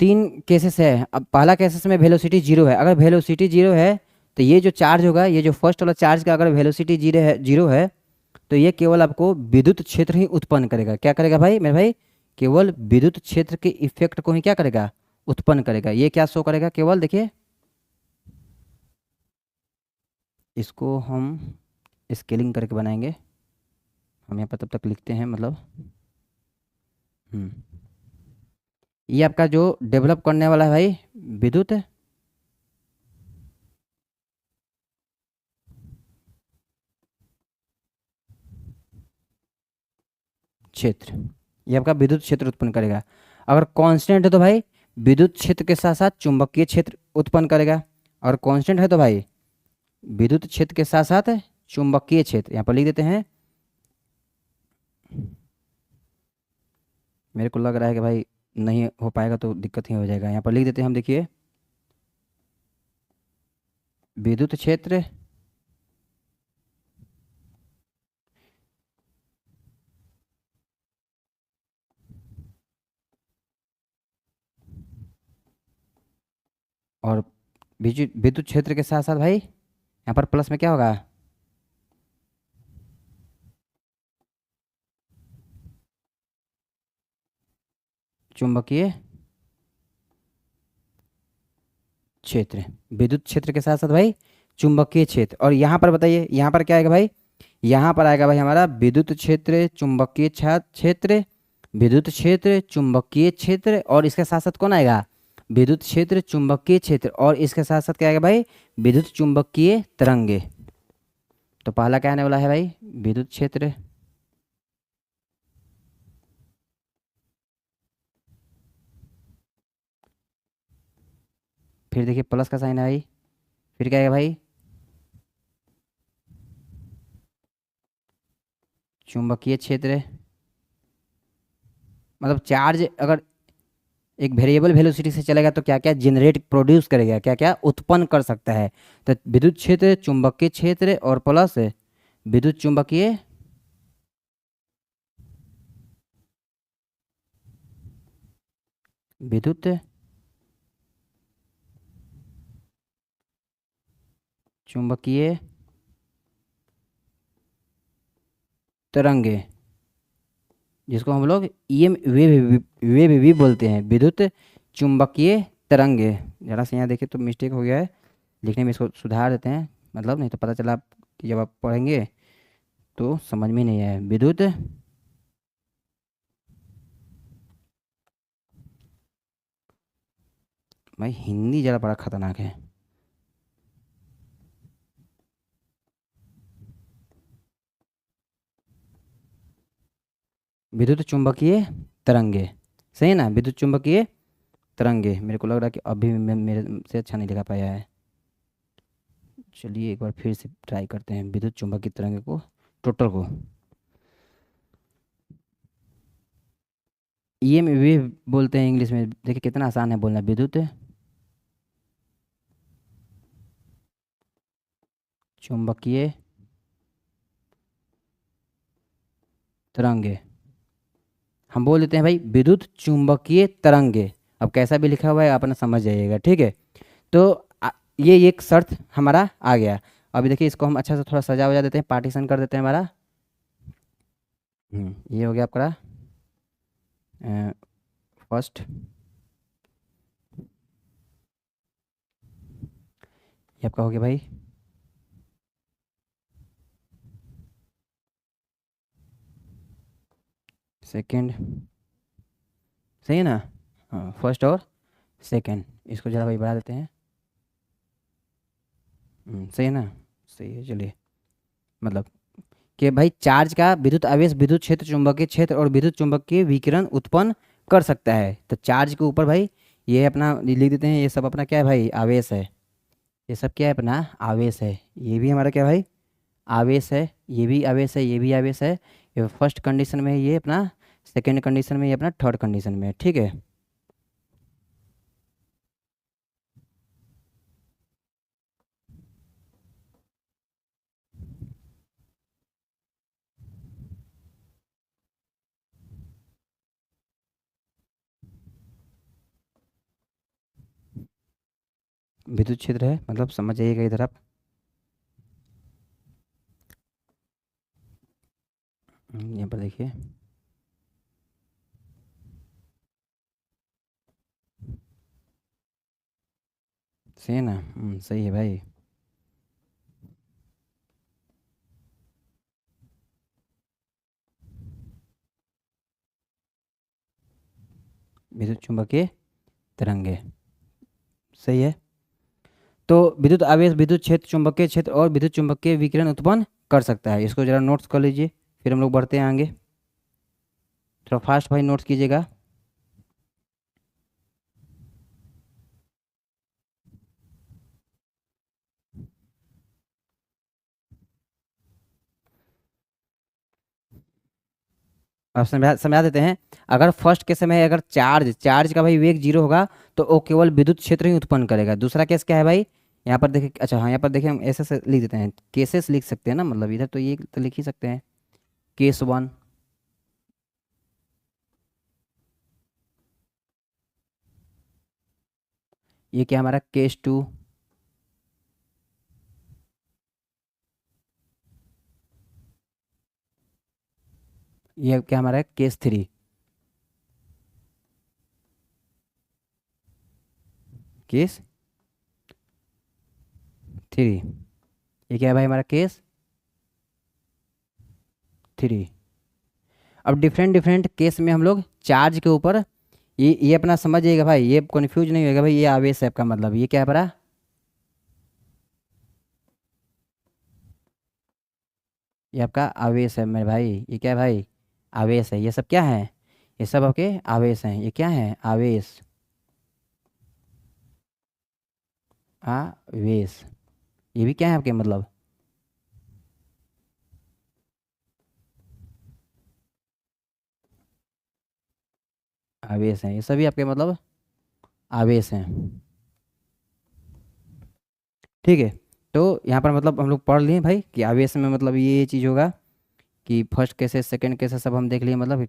तीन केसेस है। अब पहला केसेस में वेलोसिटी जीरो है, अगर वेलोसिटी जीरो है तो ये जो चार्ज होगा, ये जो फर्स्ट वाला चार्ज का अगर वेलोसिटी जीरो है तो ये केवल आपको विद्युत क्षेत्र ही उत्पन्न करेगा। क्या करेगा भाई मेरे भाई? केवल विद्युत क्षेत्र के इफेक्ट को ही क्या करेगा? उत्पन्न करेगा। ये क्या शो करेगा? केवल देखिए, इसको हम स्केलिंग करके बनाएंगे। हम यहाँ पर तब तक लिखते हैं, मतलब हम्म ये आपका जो डेवलप करने वाला है भाई, विद्युत क्षेत्र, ये आपका विद्युत क्षेत्र उत्पन्न करेगा। अगर कांस्टेंट है तो भाई विद्युत क्षेत्र के साथ साथ चुंबकीय क्षेत्र उत्पन्न करेगा। और कांस्टेंट है तो भाई विद्युत क्षेत्र के साथ साथ चुंबकीय क्षेत्र, यहाँ पर लिख देते हैं। मेरे को लग रहा है कि भाई नहीं हो पाएगा तो दिक्कत ही हो जाएगा, यहाँ पर लिख देते हैं हम, देखिए विद्युत क्षेत्र और विद्युत विद्युत क्षेत्र के साथ साथ भाई यहाँ पर प्लस में क्या होगा? चुंबकीय क्षेत्र, विद्युत क्षेत्र के साथ साथ भाई चुंबकीय क्षेत्र। और यहाँ पर बताइए, यहाँ पर क्या आएगा भाई? यहाँ पर आएगा भाई हमारा विद्युत क्षेत्र, चुंबकीय क्षेत्र, विद्युत क्षेत्र, चुंबकीय क्षेत्र, और इसके साथ साथ कौन आएगा? विद्युत क्षेत्र, चुंबकीय क्षेत्र, और इसके साथ साथ क्या आएगा भाई? विद्युत चुंबकीय तरंगे। तो पहला क्या आने वाला है भाई? विद्युत क्षेत्र, फिर देखिए प्लस का साइन है भाई, फिर क्या आएगा भाई? चुंबकीय क्षेत्र, मतलब चार्ज अगर एक वेरिएबल वेलोसिटी से चलेगा तो क्या क्या जनरेट प्रोड्यूस करेगा, क्या क्या उत्पन्न कर सकता है। तो विद्युत क्षेत्र, चुंबकीय क्षेत्र, और प्लस विद्युत चुंबकीय विद्युत चुंबकीय तरंगे, जिसको हम लोग ईएम वेव भी बोलते हैं, विद्युत चुंबकीय तरंगे। जरा से यहाँ देखिए तो मिस्टेक हो गया है लिखने में, इसको सुधार देते हैं, मतलब नहीं तो पता चला कि जब आप पढ़ेंगे तो समझ में नहीं आया। विद्युत भाई हिंदी जरा बड़ा खतरनाक है। विद्युत चुंबकीय तरंगे, सही है ना? विद्युत चुंबकीय तरंगे। मेरे को लग रहा है कि अभी मेरे से अच्छा नहीं लिखा पाया है। चलिए एक बार फिर से ट्राई करते हैं विद्युत चुंबकीय तरंगे को, टोटल को। ईएम वेव बोलते हैं इंग्लिश में, देखिए कितना आसान है बोलना, विद्युत चुंबकीय तरंगे। हम बोल देते हैं भाई विद्युत चुंबकीय तरंगे। अब कैसा भी लिखा हुआ है आप अपना समझ जाइएगा, ठीक है? तो ये एक शर्त हमारा आ गया। अभी देखिए इसको हम अच्छा से थोड़ा सजा वजा देते हैं, पार्टीशन कर देते हैं हमारा। ये हो गया आपका फर्स्ट, ये आपका हो गया भाई सेकंड, सही है ना? हाँ, फर्स्ट और सेकंड, इसको ज़रा भाई बढ़ा देते हैं। सही है ना? सही है, चलिए। मतलब कि भाई चार्ज का विद्युत आवेश विद्युत क्षेत्र, चुंबकीय क्षेत्र और विद्युत चुंबकीय विकिरण उत्पन्न कर सकता है। तो चार्ज के ऊपर भाई ये अपना लिख देते हैं, ये सब अपना क्या है भाई? आवेश है। ये सब क्या है? अपना आवेश है। ये भी हमारा क्या है भाई? आवेश है। ये भी आवेश है, ये भी आवेश है। ये फर्स्ट कंडीशन में है, ये अपना सेकेंड कंडीशन में, ये अपना थर्ड कंडीशन में है। ठीक है, विद्युत क्षेत्र है, मतलब समझ जाइएगा इधर आप। यहाँ पर देखिए, सही है ना? सही है भाई। विद्युत चुंबकीय तरंगे, सही है। तो विद्युत आवेश विद्युत क्षेत्र, चुंबकीय क्षेत्र और विद्युत चुंबकीय विकिरण उत्पन्न कर सकता है। इसको जरा नोट्स कर लीजिए, फिर हम लोग बढ़ते हैं आगे। थोड़ा फास्ट भाई नोट्स कीजिएगा। अब समझा देते हैं। अगर फर्स्ट केस में अगर चार्ज चार्ज का भाई वेग जीरो होगा तो वो केवल विद्युत क्षेत्र ही उत्पन्न करेगा। दूसरा केस क्या है भाई, यहाँ पर देखिए, अच्छा हाँ, यहाँ पर देखिए हम ऐसे से लिख देते हैं, केसेस लिख सकते हैं ना, मतलब इधर तो ये तो लिख ही सकते हैं। केस वन, ये क्या हमारा केस टू, ये क्या हमारा केस थ्री, केस थ्री, ये क्या है भाई हमारा केस थ्री। अब डिफरेंट डिफरेंट केस में हम लोग चार्ज के ऊपर, ये अपना समझिएगा भाई, ये कन्फ्यूज नहीं होगा भाई। ये आवेश है आपका, मतलब ये क्या है परा, ये आपका आवेश है मेरे भाई। ये क्या है भाई, आवेश है। ये सब क्या है, ये सब आपके आवेश हैं। ये क्या है, आवेश, आवेश। ये भी क्या है आपके, मतलब आवेश हैं। ये सभी आपके मतलब आवेश हैं। ठीक है, तो यहाँ पर मतलब हम लोग पढ़ लिए भाई कि आवेश में मतलब ये चीज़ होगा कि फर्स्ट कैसे सेकंड कैसे सब हम देख लिए, मतलब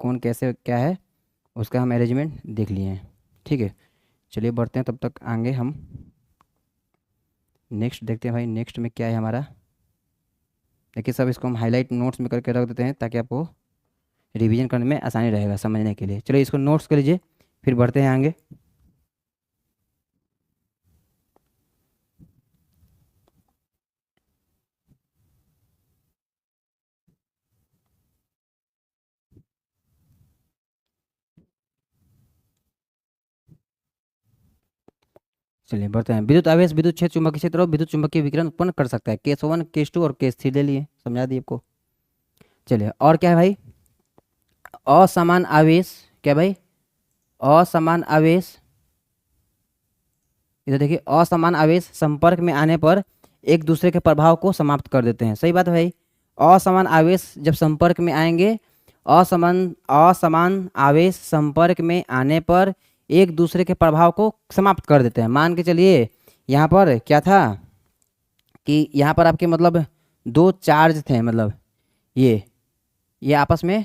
कौन कैसे क्या है उसका हम अरेंजमेंट देख लिए हैं। ठीक है, चलिए बढ़ते हैं तब तक आगे हम नेक्स्ट देखते हैं भाई। नेक्स्ट में क्या है हमारा, देखिए सब इसको हम हाईलाइट नोट्स में करके रख देते हैं ताकि आपको रिवीजन करने में आसानी रहेगा समझने के लिए। चलिए इसको नोट्स कर लीजिए, फिर बढ़ते हैं आगे। चलिए बढ़ते हैं। विद्युत आवेश विद्युत क्षेत्र, चुंबकीय क्षेत्र और विद्युत चुंबकीय विकिरण उत्पन्न कर सकता है। केस वन, केस टू और केस थ्री ले लिए, समझा दिए आपको। चलिए और क्या है भाई, असमान आवेश, क्या भाई, असमान आवेश, इधर देखिए, असमान आवेश संपर्क में आने पर एक दूसरे के प्रभाव को समाप्त कर देते हैं। सही बात है भाई। असमान आवेश जब संपर्क में आएंगे, असमान असमान आवेश संपर्क में आने पर एक दूसरे के प्रभाव को समाप्त कर देते हैं। मान के चलिए यहाँ पर क्या था कि यहाँ पर आपके मतलब दो चार्ज थे, मतलब ये आपस में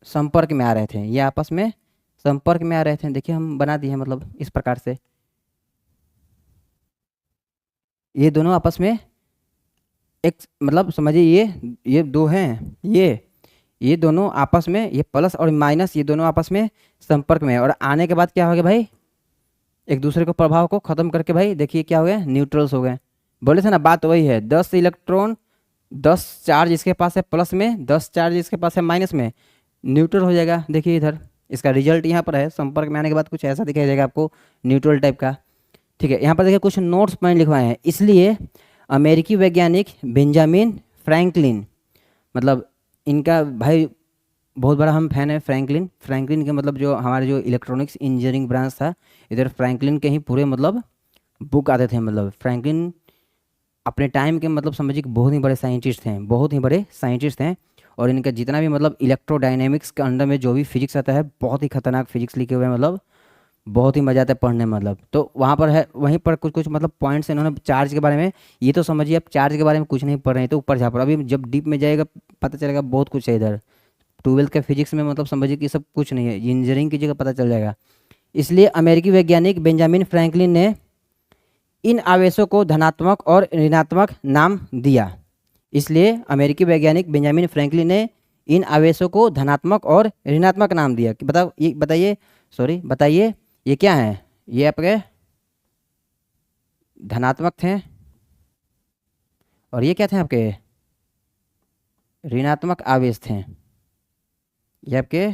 संपर्क में आ रहे थे, ये आपस में संपर्क में आ रहे थे। देखिए हम बना दिए हैं मतलब इस प्रकार से, ये दोनों आपस में एक मतलब समझिए, ये दो हैं, ये दोनों आपस में, ये प्लस और माइनस, ये दोनों आपस में संपर्क में है। और आने के बाद क्या हो गया भाई, एक दूसरे को प्रभाव को खत्म करके भाई देखिए क्या हो गया, न्यूट्रल्स हो गए। बोले थे ना, बात वही है। 10 इलेक्ट्रॉन, 10 चार्ज इसके पास है प्लस में, 10 चार्ज इसके पास है माइनस में, न्यूट्रल हो जाएगा। देखिए इधर इसका रिजल्ट यहाँ पर है, संपर्क में आने के बाद कुछ ऐसा दिखाई देगा आपको, न्यूट्रल टाइप का। ठीक है, यहाँ पर देखिए कुछ नोट्स पॉइंट लिखवाए हैं। इसलिए अमेरिकी वैज्ञानिक बेंजामिन फ्रैंकलिन, मतलब इनका भाई बहुत बड़ा हम फैन है फ्रैंकलिन। फ्रैंकलिन के मतलब जो हमारे जो इलेक्ट्रॉनिक्स इंजीनियरिंग ब्रांच था, इधर फ्रैंकलिन के ही पूरे मतलब बुक आते थे। मतलब फ्रैंकलिन अपने टाइम के मतलब समझिए कि बहुत ही बड़े साइंटिस्ट हैं, बहुत ही बड़े साइंटिस्ट हैं। और इनका जितना भी मतलब इलेक्ट्रोडायनेमिक्स के अंडर में जो भी फिजिक्स आता है, बहुत ही खतरनाक फिजिक्स लिखे हुए हैं, मतलब बहुत ही मजा आता है पढ़ने में। मतलब तो वहाँ पर है, वहीं पर कुछ कुछ मतलब पॉइंट्स इन्होंने चार्ज के बारे में, ये तो समझिए आप चार्ज के बारे में कुछ नहीं पढ़ रहे हैं तो ऊपर जा पर, अभी जब डीप में जाएगा पता चलेगा बहुत कुछ है इधर। ट्वेल्थ के फिजिक्स में मतलब समझिए कि सब कुछ नहीं है, इंजीनियरिंग की जगह पता चल जाएगा। इसलिए अमेरिकी वैज्ञानिक बेंजामिन फ्रैंकलिन ने इन आवेशों को धनात्मक और ऋणात्मक नाम दिया। इसलिए अमेरिकी वैज्ञानिक बेंजामिन फ्रैंकलिन ने इन आवेशों को धनात्मक और ऋणात्मक नाम दिया कि बताओ ये बताइए, सॉरी बताइए, ये क्या है? ये आपके धनात्मक थे और ये क्या थे आपके ऋणात्मक आवेश थे। ये आपके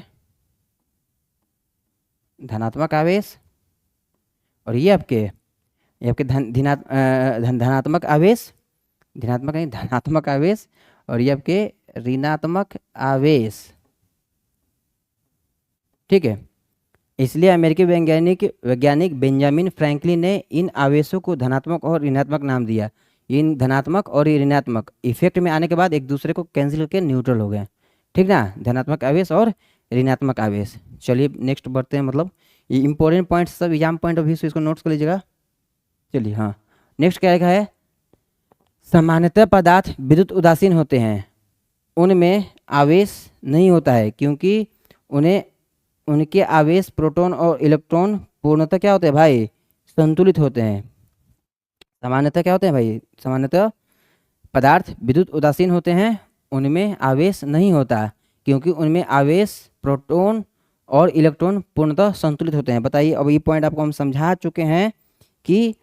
धनात्मक आवेश और ये आपके धनात्मक आवेश, धनात्मक नहीं धनात्मक आवेश, और ये आपके ऋणात्मक आवेश। ठीक है, इसलिए अमेरिकी वैज्ञानिक बेंजामिन फ्रैंकलिन ने इन आवेशों को धनात्मक और ऋणात्मक नाम दिया। इन धनात्मक और ये ऋणात्मक इफेक्ट में आने के बाद एक दूसरे को कैंसिल करके न्यूट्रल हो गए। ठीक ना, धनात्मक आवेश और ऋणात्मक आवेश। चलिए नेक्स्ट बढ़ते हैं, मतलब ये इंपॉर्टेंट पॉइंट्स सब एग्जाम पॉइंट ऑफ व्यू से इसको नोट्स कर लीजिएगा। चलिए हाँ, नेक्स्ट क्या लिखा है? सामान्यतः पदार्थ विद्युत उदासीन होते हैं, उनमें आवेश नहीं होता है क्योंकि उन्हें उनके आवेश प्रोटॉन और इलेक्ट्रॉन पूर्णतः क्या होते हैं भाई? संतुलित होते हैं। सामान्यतः क्या होते हैं भाई? सामान्यतः पदार्थ विद्युत उदासीन होते हैं, उनमें आवेश नहीं होता क्योंकि उनमें आवेश प्रोटॉन और इलेक्ट्रॉन पूर्णतः संतुलित होते हैं। बताइए, अब ये पॉइंट आपको हम समझा चुके हैं कि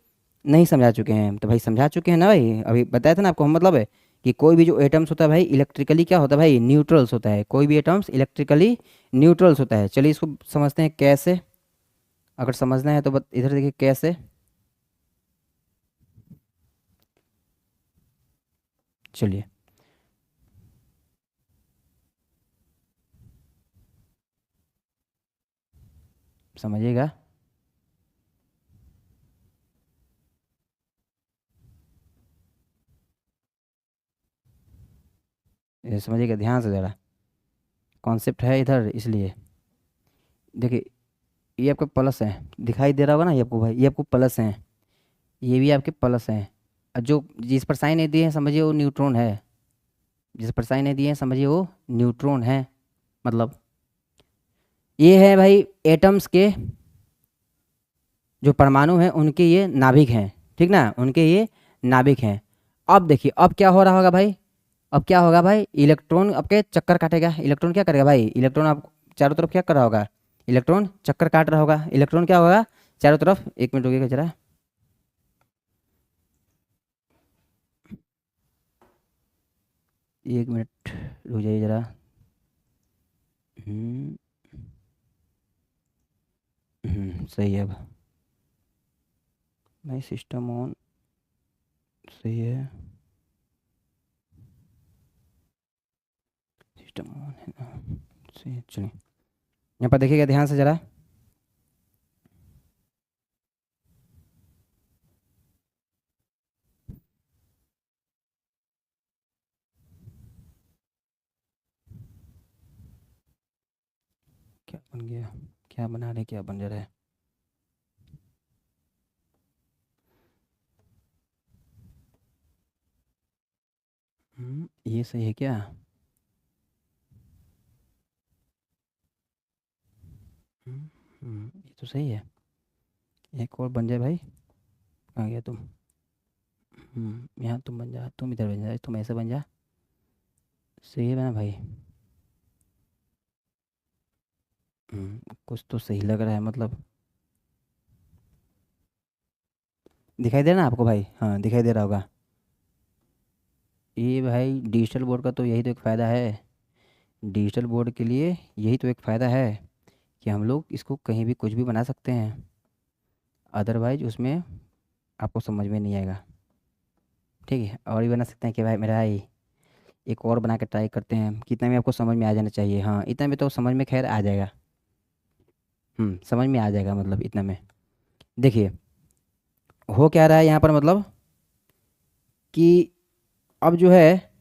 नहीं समझा चुके हैं? तो भाई समझा चुके हैं ना भाई, अभी बताया था ना आपको। हम मतलब है कि कोई भी जो एटम्स होता है भाई इलेक्ट्रिकली क्या होता है भाई? न्यूट्रल्स होता है। कोई भी एटम्स इलेक्ट्रिकली न्यूट्रल्स होता है। चलिए इसको समझते हैं कैसे, अगर समझना है तो इधर देखिए कैसे। चलिए समझिएगा। ये समझिएगा ध्यान से ज़रा, कॉन्सेप्ट है इधर। इसलिए देखिए, ये आपका प्लस है, दिखाई दे रहा होगा ना ये आपको भाई, ये आपको प्लस है, ये भी आपके प्लस हैं। और जो जिस पर साइन नहीं दिए हैं समझिए वो न्यूट्रॉन है, जिस पर साइन नहीं दिए हैं समझिए वो न्यूट्रॉन है। मतलब ये है भाई एटम्स के जो परमाणु हैं उनके ये नाभिक हैं। ठीक ना, उनके ये नाभिक हैं। अब देखिए अब क्या हो रहा होगा भाई? अब क्या होगा भाई? इलेक्ट्रॉन आपके चक्कर काटेगा। इलेक्ट्रॉन क्या करेगा भाई? इलेक्ट्रॉन आप चारों तरफ क्या कर रहा होगा? इलेक्ट्रॉन चक्कर काट रहा होगा। इलेक्ट्रॉन क्या होगा चारों तरफ? एक मिनट रुकिएगा जरा, एक मिनट रुक जाइए जरा। हम्म, सही है। अब भाई सिस्टम ऑन, सही है, सिस्टम ऑन है ना, सही है। चलिए यहाँ पर देखिएगा ध्यान से जरा। क्या बन गया, क्या बना रहे, क्या बन जा रहा है? ये सही है क्या? ये तो सही है। एक और बन जाए भाई। कहाँ गया तुम? यहाँ तुम बन जा, तुम इधर बन जा, तुम ऐसे बन जा। सही है ना भाई? कुछ तो सही लग रहा है, मतलब दिखाई दे रहा ना आपको भाई? हाँ दिखाई दे रहा होगा। ये भाई डिजिटल बोर्ड का तो यही तो एक फ़ायदा है, डिजिटल बोर्ड के लिए यही तो एक फ़ायदा है कि हम लोग इसको कहीं भी कुछ भी बना सकते हैं, अदरवाइज उसमें आपको समझ में नहीं आएगा। ठीक है, और भी बना सकते हैं कि भाई मेरा भाई एक और बना के ट्राई करते हैं, कितना में आपको समझ में आ जाना चाहिए। हाँ इतना में तो समझ में खैर आ जाएगा। समझ में आ जाएगा, मतलब इतना में। देखिए हो क्या रहा है यहाँ पर, मतलब कि अब जो है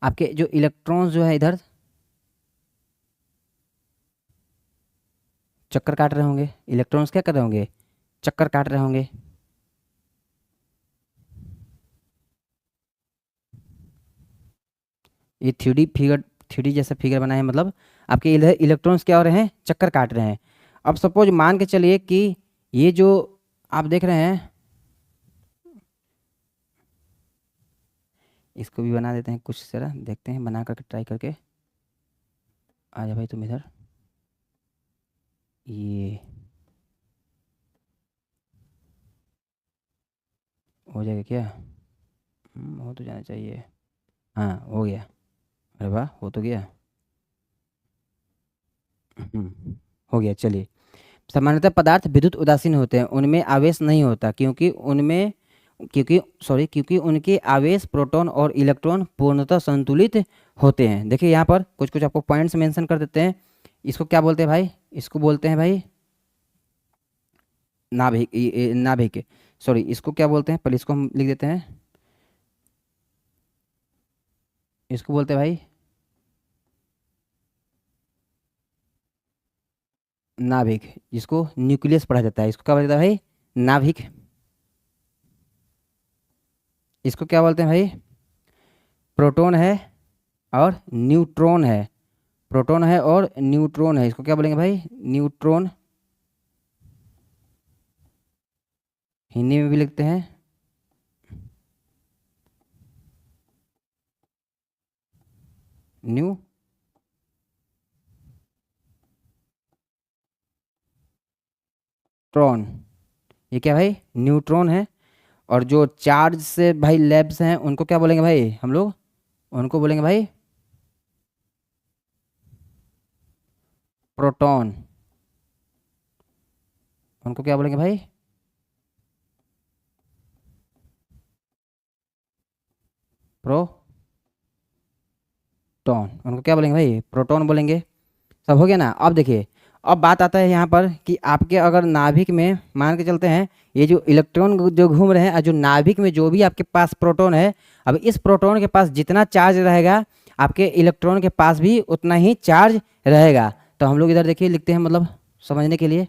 आपके जो इलेक्ट्रॉन्स जो है इधर चक्कर काट रहे होंगे, इलेक्ट्रॉन्स क्या कर रहे होंगे, चक्कर काट रहे होंगे। ये थ्री डी जैसा फिगर बना है, मतलब आपके इधर इलेक्ट्रॉन्स क्या हो रहे हैं, चक्कर काट रहे हैं। अब सपोज मान के चलिए कि ये जो आप देख रहे हैं, इसको भी बना देते हैं कुछ तरह, देखते हैं बना करके ट्राई करके। आ जा भाई तुम इधर, ये हो जाएगा क्या? हो तो जाना चाहिए। हाँ हो गया। अरे वाह, हो तो गया। हो गया, चलिए। सामान्यतः पदार्थ विद्युत उदासीन होते हैं, उनमें आवेश नहीं होता क्योंकि उनके आवेश प्रोटॉन और इलेक्ट्रॉन पूर्णतः संतुलित होते हैं। देखिए यहाँ पर कुछ कुछ आपको पॉइंट्स मेंशन कर देते हैं। इसको क्या बोलते हैं भाई, इसको बोलते हैं भाई नाभिक, सॉरी इसको क्या बोलते हैं, पहले इसको हम लिख देते हैं। इसको बोलते हैं भाई नाभिक, जिसको न्यूक्लियस पढ़ा जाता है, इसको क्या बोलता है भाई, नाभिक। इसको क्या बोलते हैं भाई, प्रोटॉन है और न्यूट्रॉन है, प्रोटॉन है और न्यूट्रॉन है, इसको क्या बोलेंगे भाई, न्यूट्रॉन। हिंदी में भी लिखते हैं न्यूट्रॉन। ये क्या भाई, न्यूट्रॉन है। और जो चार्ज से भाई लेब्स हैं उनको क्या बोलेंगे भाई हम लोग, उनको बोलेंगे भाई प्रोटॉन। उनको क्या बोलेंगे भाई, प्रोटॉन। उनको क्या बोलेंगे भाई, प्रोटॉन बोलेंगे। सब हो गया ना। अब देखिए, अब बात आता है यहाँ पर कि आपके अगर नाभिक में मान के चलते हैं, ये जो इलेक्ट्रॉन जो घूम रहे हैं और जो नाभिक में जो भी आपके पास प्रोटॉन है, अब इस प्रोटॉन के पास जितना चार्ज रहेगा आपके इलेक्ट्रॉन के पास भी उतना ही चार्ज रहेगा। तो हम लोग इधर देखिए लिखते हैं, मतलब समझने के लिए,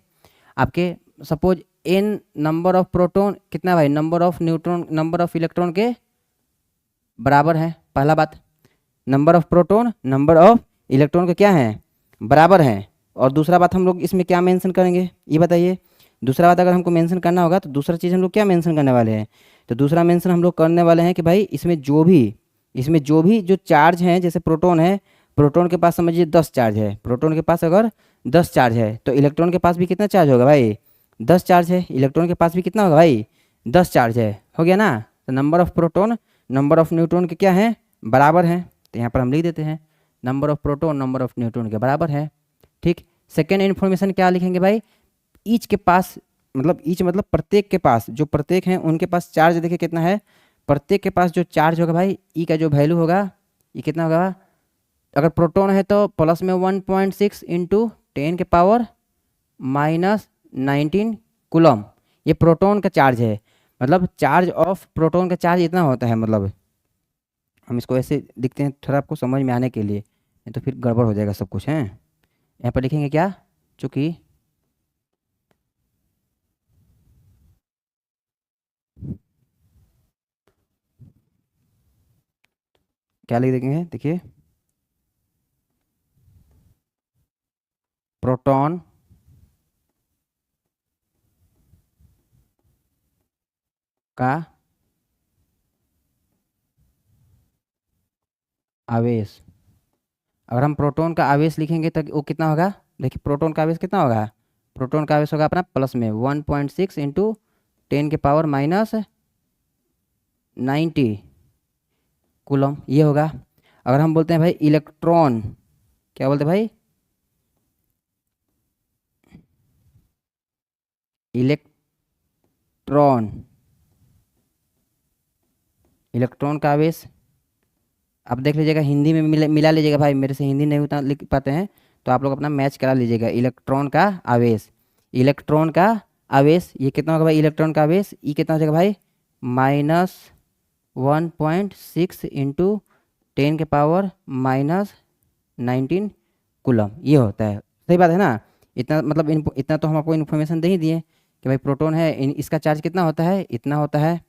आपके suppose n number of proton कितना है भाई, number of neutron number of electron के बराबर है। पहला बात, number of proton number of electron के क्या है, बराबर हैं। और दूसरा बात हम लोग इसमें क्या मेंशन करेंगे ये बताइए। दूसरा बात अगर हमको मेंशन करना होगा तो दूसरा चीज़ हम लोग क्या मेंशन करने वाले हैं, तो दूसरा मेंशन हम लोग करने वाले हैं कि भाई इसमें जो भी जो चार्ज हैं, जैसे प्रोटॉन है, प्रोटॉन के पास समझिए 10 चार्ज है, प्रोटॉन के पास अगर 10 चार्ज है तो इलेक्ट्रॉन के पास भी कितना चार्ज होगा भाई, 10 चार्ज है, इलेक्ट्रॉन के पास भी कितना होगा भाई, 10 चार्ज है। हो गया ना। तो number of proton number of neutron के क्या है, बराबर हैं। तो यहाँ पर हम लिख देते हैं number of proton number of neutron के बराबर है। ठीक। सेकेंड इन्फॉर्मेशन क्या लिखेंगे भाई, ईच के पास, मतलब ईच मतलब प्रत्येक के पास, जो प्रत्येक हैं उनके पास चार्ज देखिए कितना है, प्रत्येक के पास जो चार्ज होगा भाई, ई का जो वैल्यू होगा ये कितना होगा, अगर प्रोटॉन है तो प्लस में 1.6 इंटू 10 के पावर माइनस 19 कूलम। ये प्रोटॉन का चार्ज है, मतलब चार्ज ऑफ प्रोटॉन का चार्ज इतना होता है। मतलब हम इसको ऐसे लिखते हैं थोड़ा आपको समझ में आने के लिए, नहीं तो फिर गड़बड़ हो जाएगा सब कुछ है। यहाँ पर लिखेंगे क्या, चूंकि क्या लिख देंगे, देखिए प्रोटॉन का आवेश, अगर हम प्रोटॉन का आवेश लिखेंगे तो वो कितना होगा, देखिए प्रोटॉन का आवेश कितना होगा, प्रोटॉन का आवेश होगा अपना प्लस में 1.6 इंटू 10 के पावर माइनस 90 कूलम, ये होगा। अगर हम बोलते हैं भाई इलेक्ट्रॉन, क्या बोलते हैं भाई, इलेक्ट्रॉन, इलेक्ट्रॉन का आवेश आप देख लीजिएगा, हिंदी में मिला लीजिएगा भाई, मेरे से हिंदी नहीं उतना लिख पाते हैं तो आप लोग अपना मैच करा लीजिएगा। इलेक्ट्रॉन का आवेश, इलेक्ट्रॉन का आवेश ये कितना होगा भाई, इलेक्ट्रॉन का आवेश ई कितना हो जाएगा भाई, -1.6 इंटू 10⁻⁻19 कूलम, ये होता है। सही बात है ना। इतना मतलब इतना तो हम आपको इन्फॉर्मेशन दे ही दिए कि भाई प्रोटॉन है, इसका चार्ज कितना होता है, इतना होता है।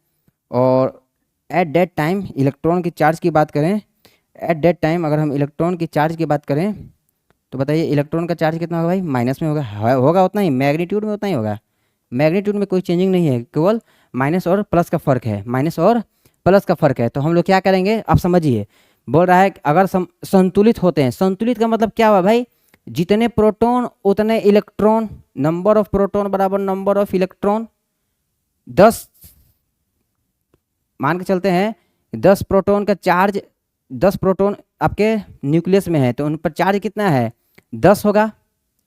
और एट दैट टाइम इलेक्ट्रॉन की चार्ज की बात करें, एट दैट टाइम अगर हम इलेक्ट्रॉन की चार्ज की बात करें तो बताइए इलेक्ट्रॉन का चार्ज कितना होगा भाई, माइनस में होगा। होगा उतना ही, मैग्नीट्यूड में उतना ही होगा। मैग्नीट्यूड में कोई चेंजिंग नहीं है, केवल माइनस और प्लस का फ़र्क है, माइनस और प्लस का फ़र्क है। तो हम लोग क्या करेंगे आप समझिए। बोल रहा है कि अगर संतुलित होते हैं, संतुलित का मतलब क्या हुआ भाई, जितने प्रोटॉन उतने इलेक्ट्रॉन, नंबर ऑफ प्रोटॉन बराबर नंबर ऑफ इलेक्ट्रॉन। 10 मान के चलते हैं 10 प्रोटॉन का चार्ज, 10 प्रोटॉन आपके न्यूक्लियस में है तो उन पर चार्ज कितना है, 10 होगा,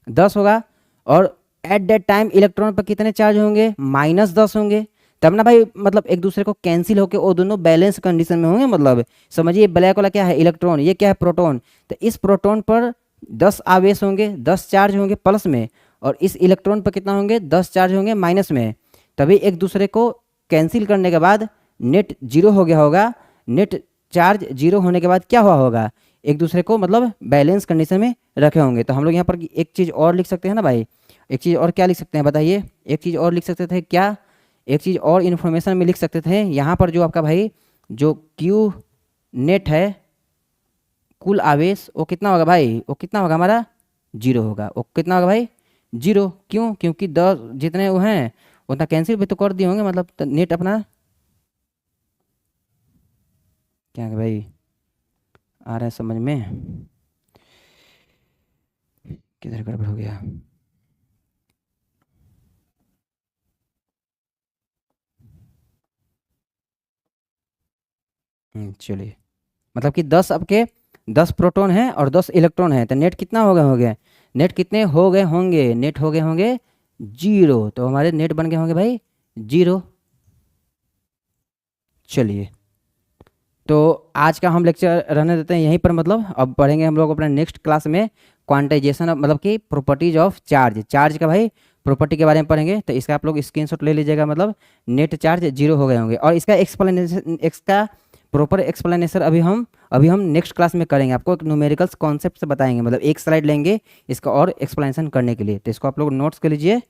10 होगा। और एट दैट टाइम इलेक्ट्रॉन पर कितने चार्ज होंगे, -10 होंगे। तब ना भाई मतलब एक दूसरे को कैंसिल होकर वो दोनों बैलेंस कंडीशन में होंगे। मतलब समझिए ब्लैक वाला क्या है, इलेक्ट्रॉन, ये क्या है, प्रोटॉन। तो इस प्रोटॉन पर 10 आवेश होंगे, 10 चार्ज होंगे प्लस में, और इस इलेक्ट्रॉन पर कितना होंगे, 10 चार्ज होंगे माइनस में। तभी एक दूसरे को कैंसिल करने के बाद नेट जीरो हो गया होगा। नेट चार्ज जीरो होने के बाद क्या हुआ होगा, एक दूसरे को मतलब बैलेंस कंडीशन में रखे होंगे। तो हम लोग यहाँ पर एक चीज़ और लिख सकते हैं ना भाई, एक चीज़ और क्या लिख सकते हैं बताइए, एक चीज़ और लिख सकते थे क्या, एक चीज़ और इन्फॉर्मेशन में लिख सकते थे। यहाँ पर जो आपका भाई जो क्यू नेट है, कुल आवेश, वो कितना होगा भाई, वो कितना होगा हमारा, जीरो होगा। वो कितना होगा भाई, जीरो। क्यों, क्योंकि 10 जितने वो हैं उतना कैंसिल भी तो कर दिए होंगे। मतलब नेट अपना क्या है भाई, आ रहा है समझ में, किधर गड़बड़ हो गया। चलिए, मतलब कि 10 आपके 10 प्रोटॉन हैं और 10 इलेक्ट्रॉन हैं, तो नेट कितना हो गए, नेट कितने हो गए होंगे, नेट हो गए होंगे जीरो। तो हमारे नेट बन गए होंगे भाई जीरो। चलिए, तो आज का हम लेक्चर रहने देते हैं यहीं पर। मतलब अब पढ़ेंगे हम लोग अपने नेक्स्ट क्लास में क्वांटाइजेशन, मतलब कि प्रॉपर्टीज ऑफ चार्ज, चार्ज का भाई प्रॉपर्टी के बारे में पढ़ेंगे। तो इसका आप लोग स्क्रीनशॉट ले लीजिएगा। मतलब नेट चार्ज जीरो हो गए होंगे, और इसका एक्सप्लेनेशन, इसका प्रॉपर एक्सप्लेनेशन अभी हम नेक्स्ट क्लास में करेंगे। आपको एक न्यूमेरिकल्स कॉन्सेप्ट से बताएंगे, मतलब एक स्लाइड लेंगे इसका और एक्सप्लेनेशन करने के लिए। तो इसको आप लोग नोट्स कर लीजिए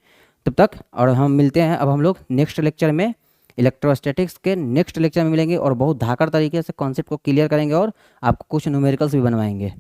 तब तक, और हम मिलते हैं अब हम लोग नेक्स्ट लेक्चर में, इलेक्ट्रोस्टैटिक्स के नेक्स्ट लेक्चर में मिलेंगे और बहुत धाकड़ तरीके से कॉन्सेप्ट को क्लियर करेंगे और आपको कुछ न्यूमेरिकल्स भी बनवाएंगे।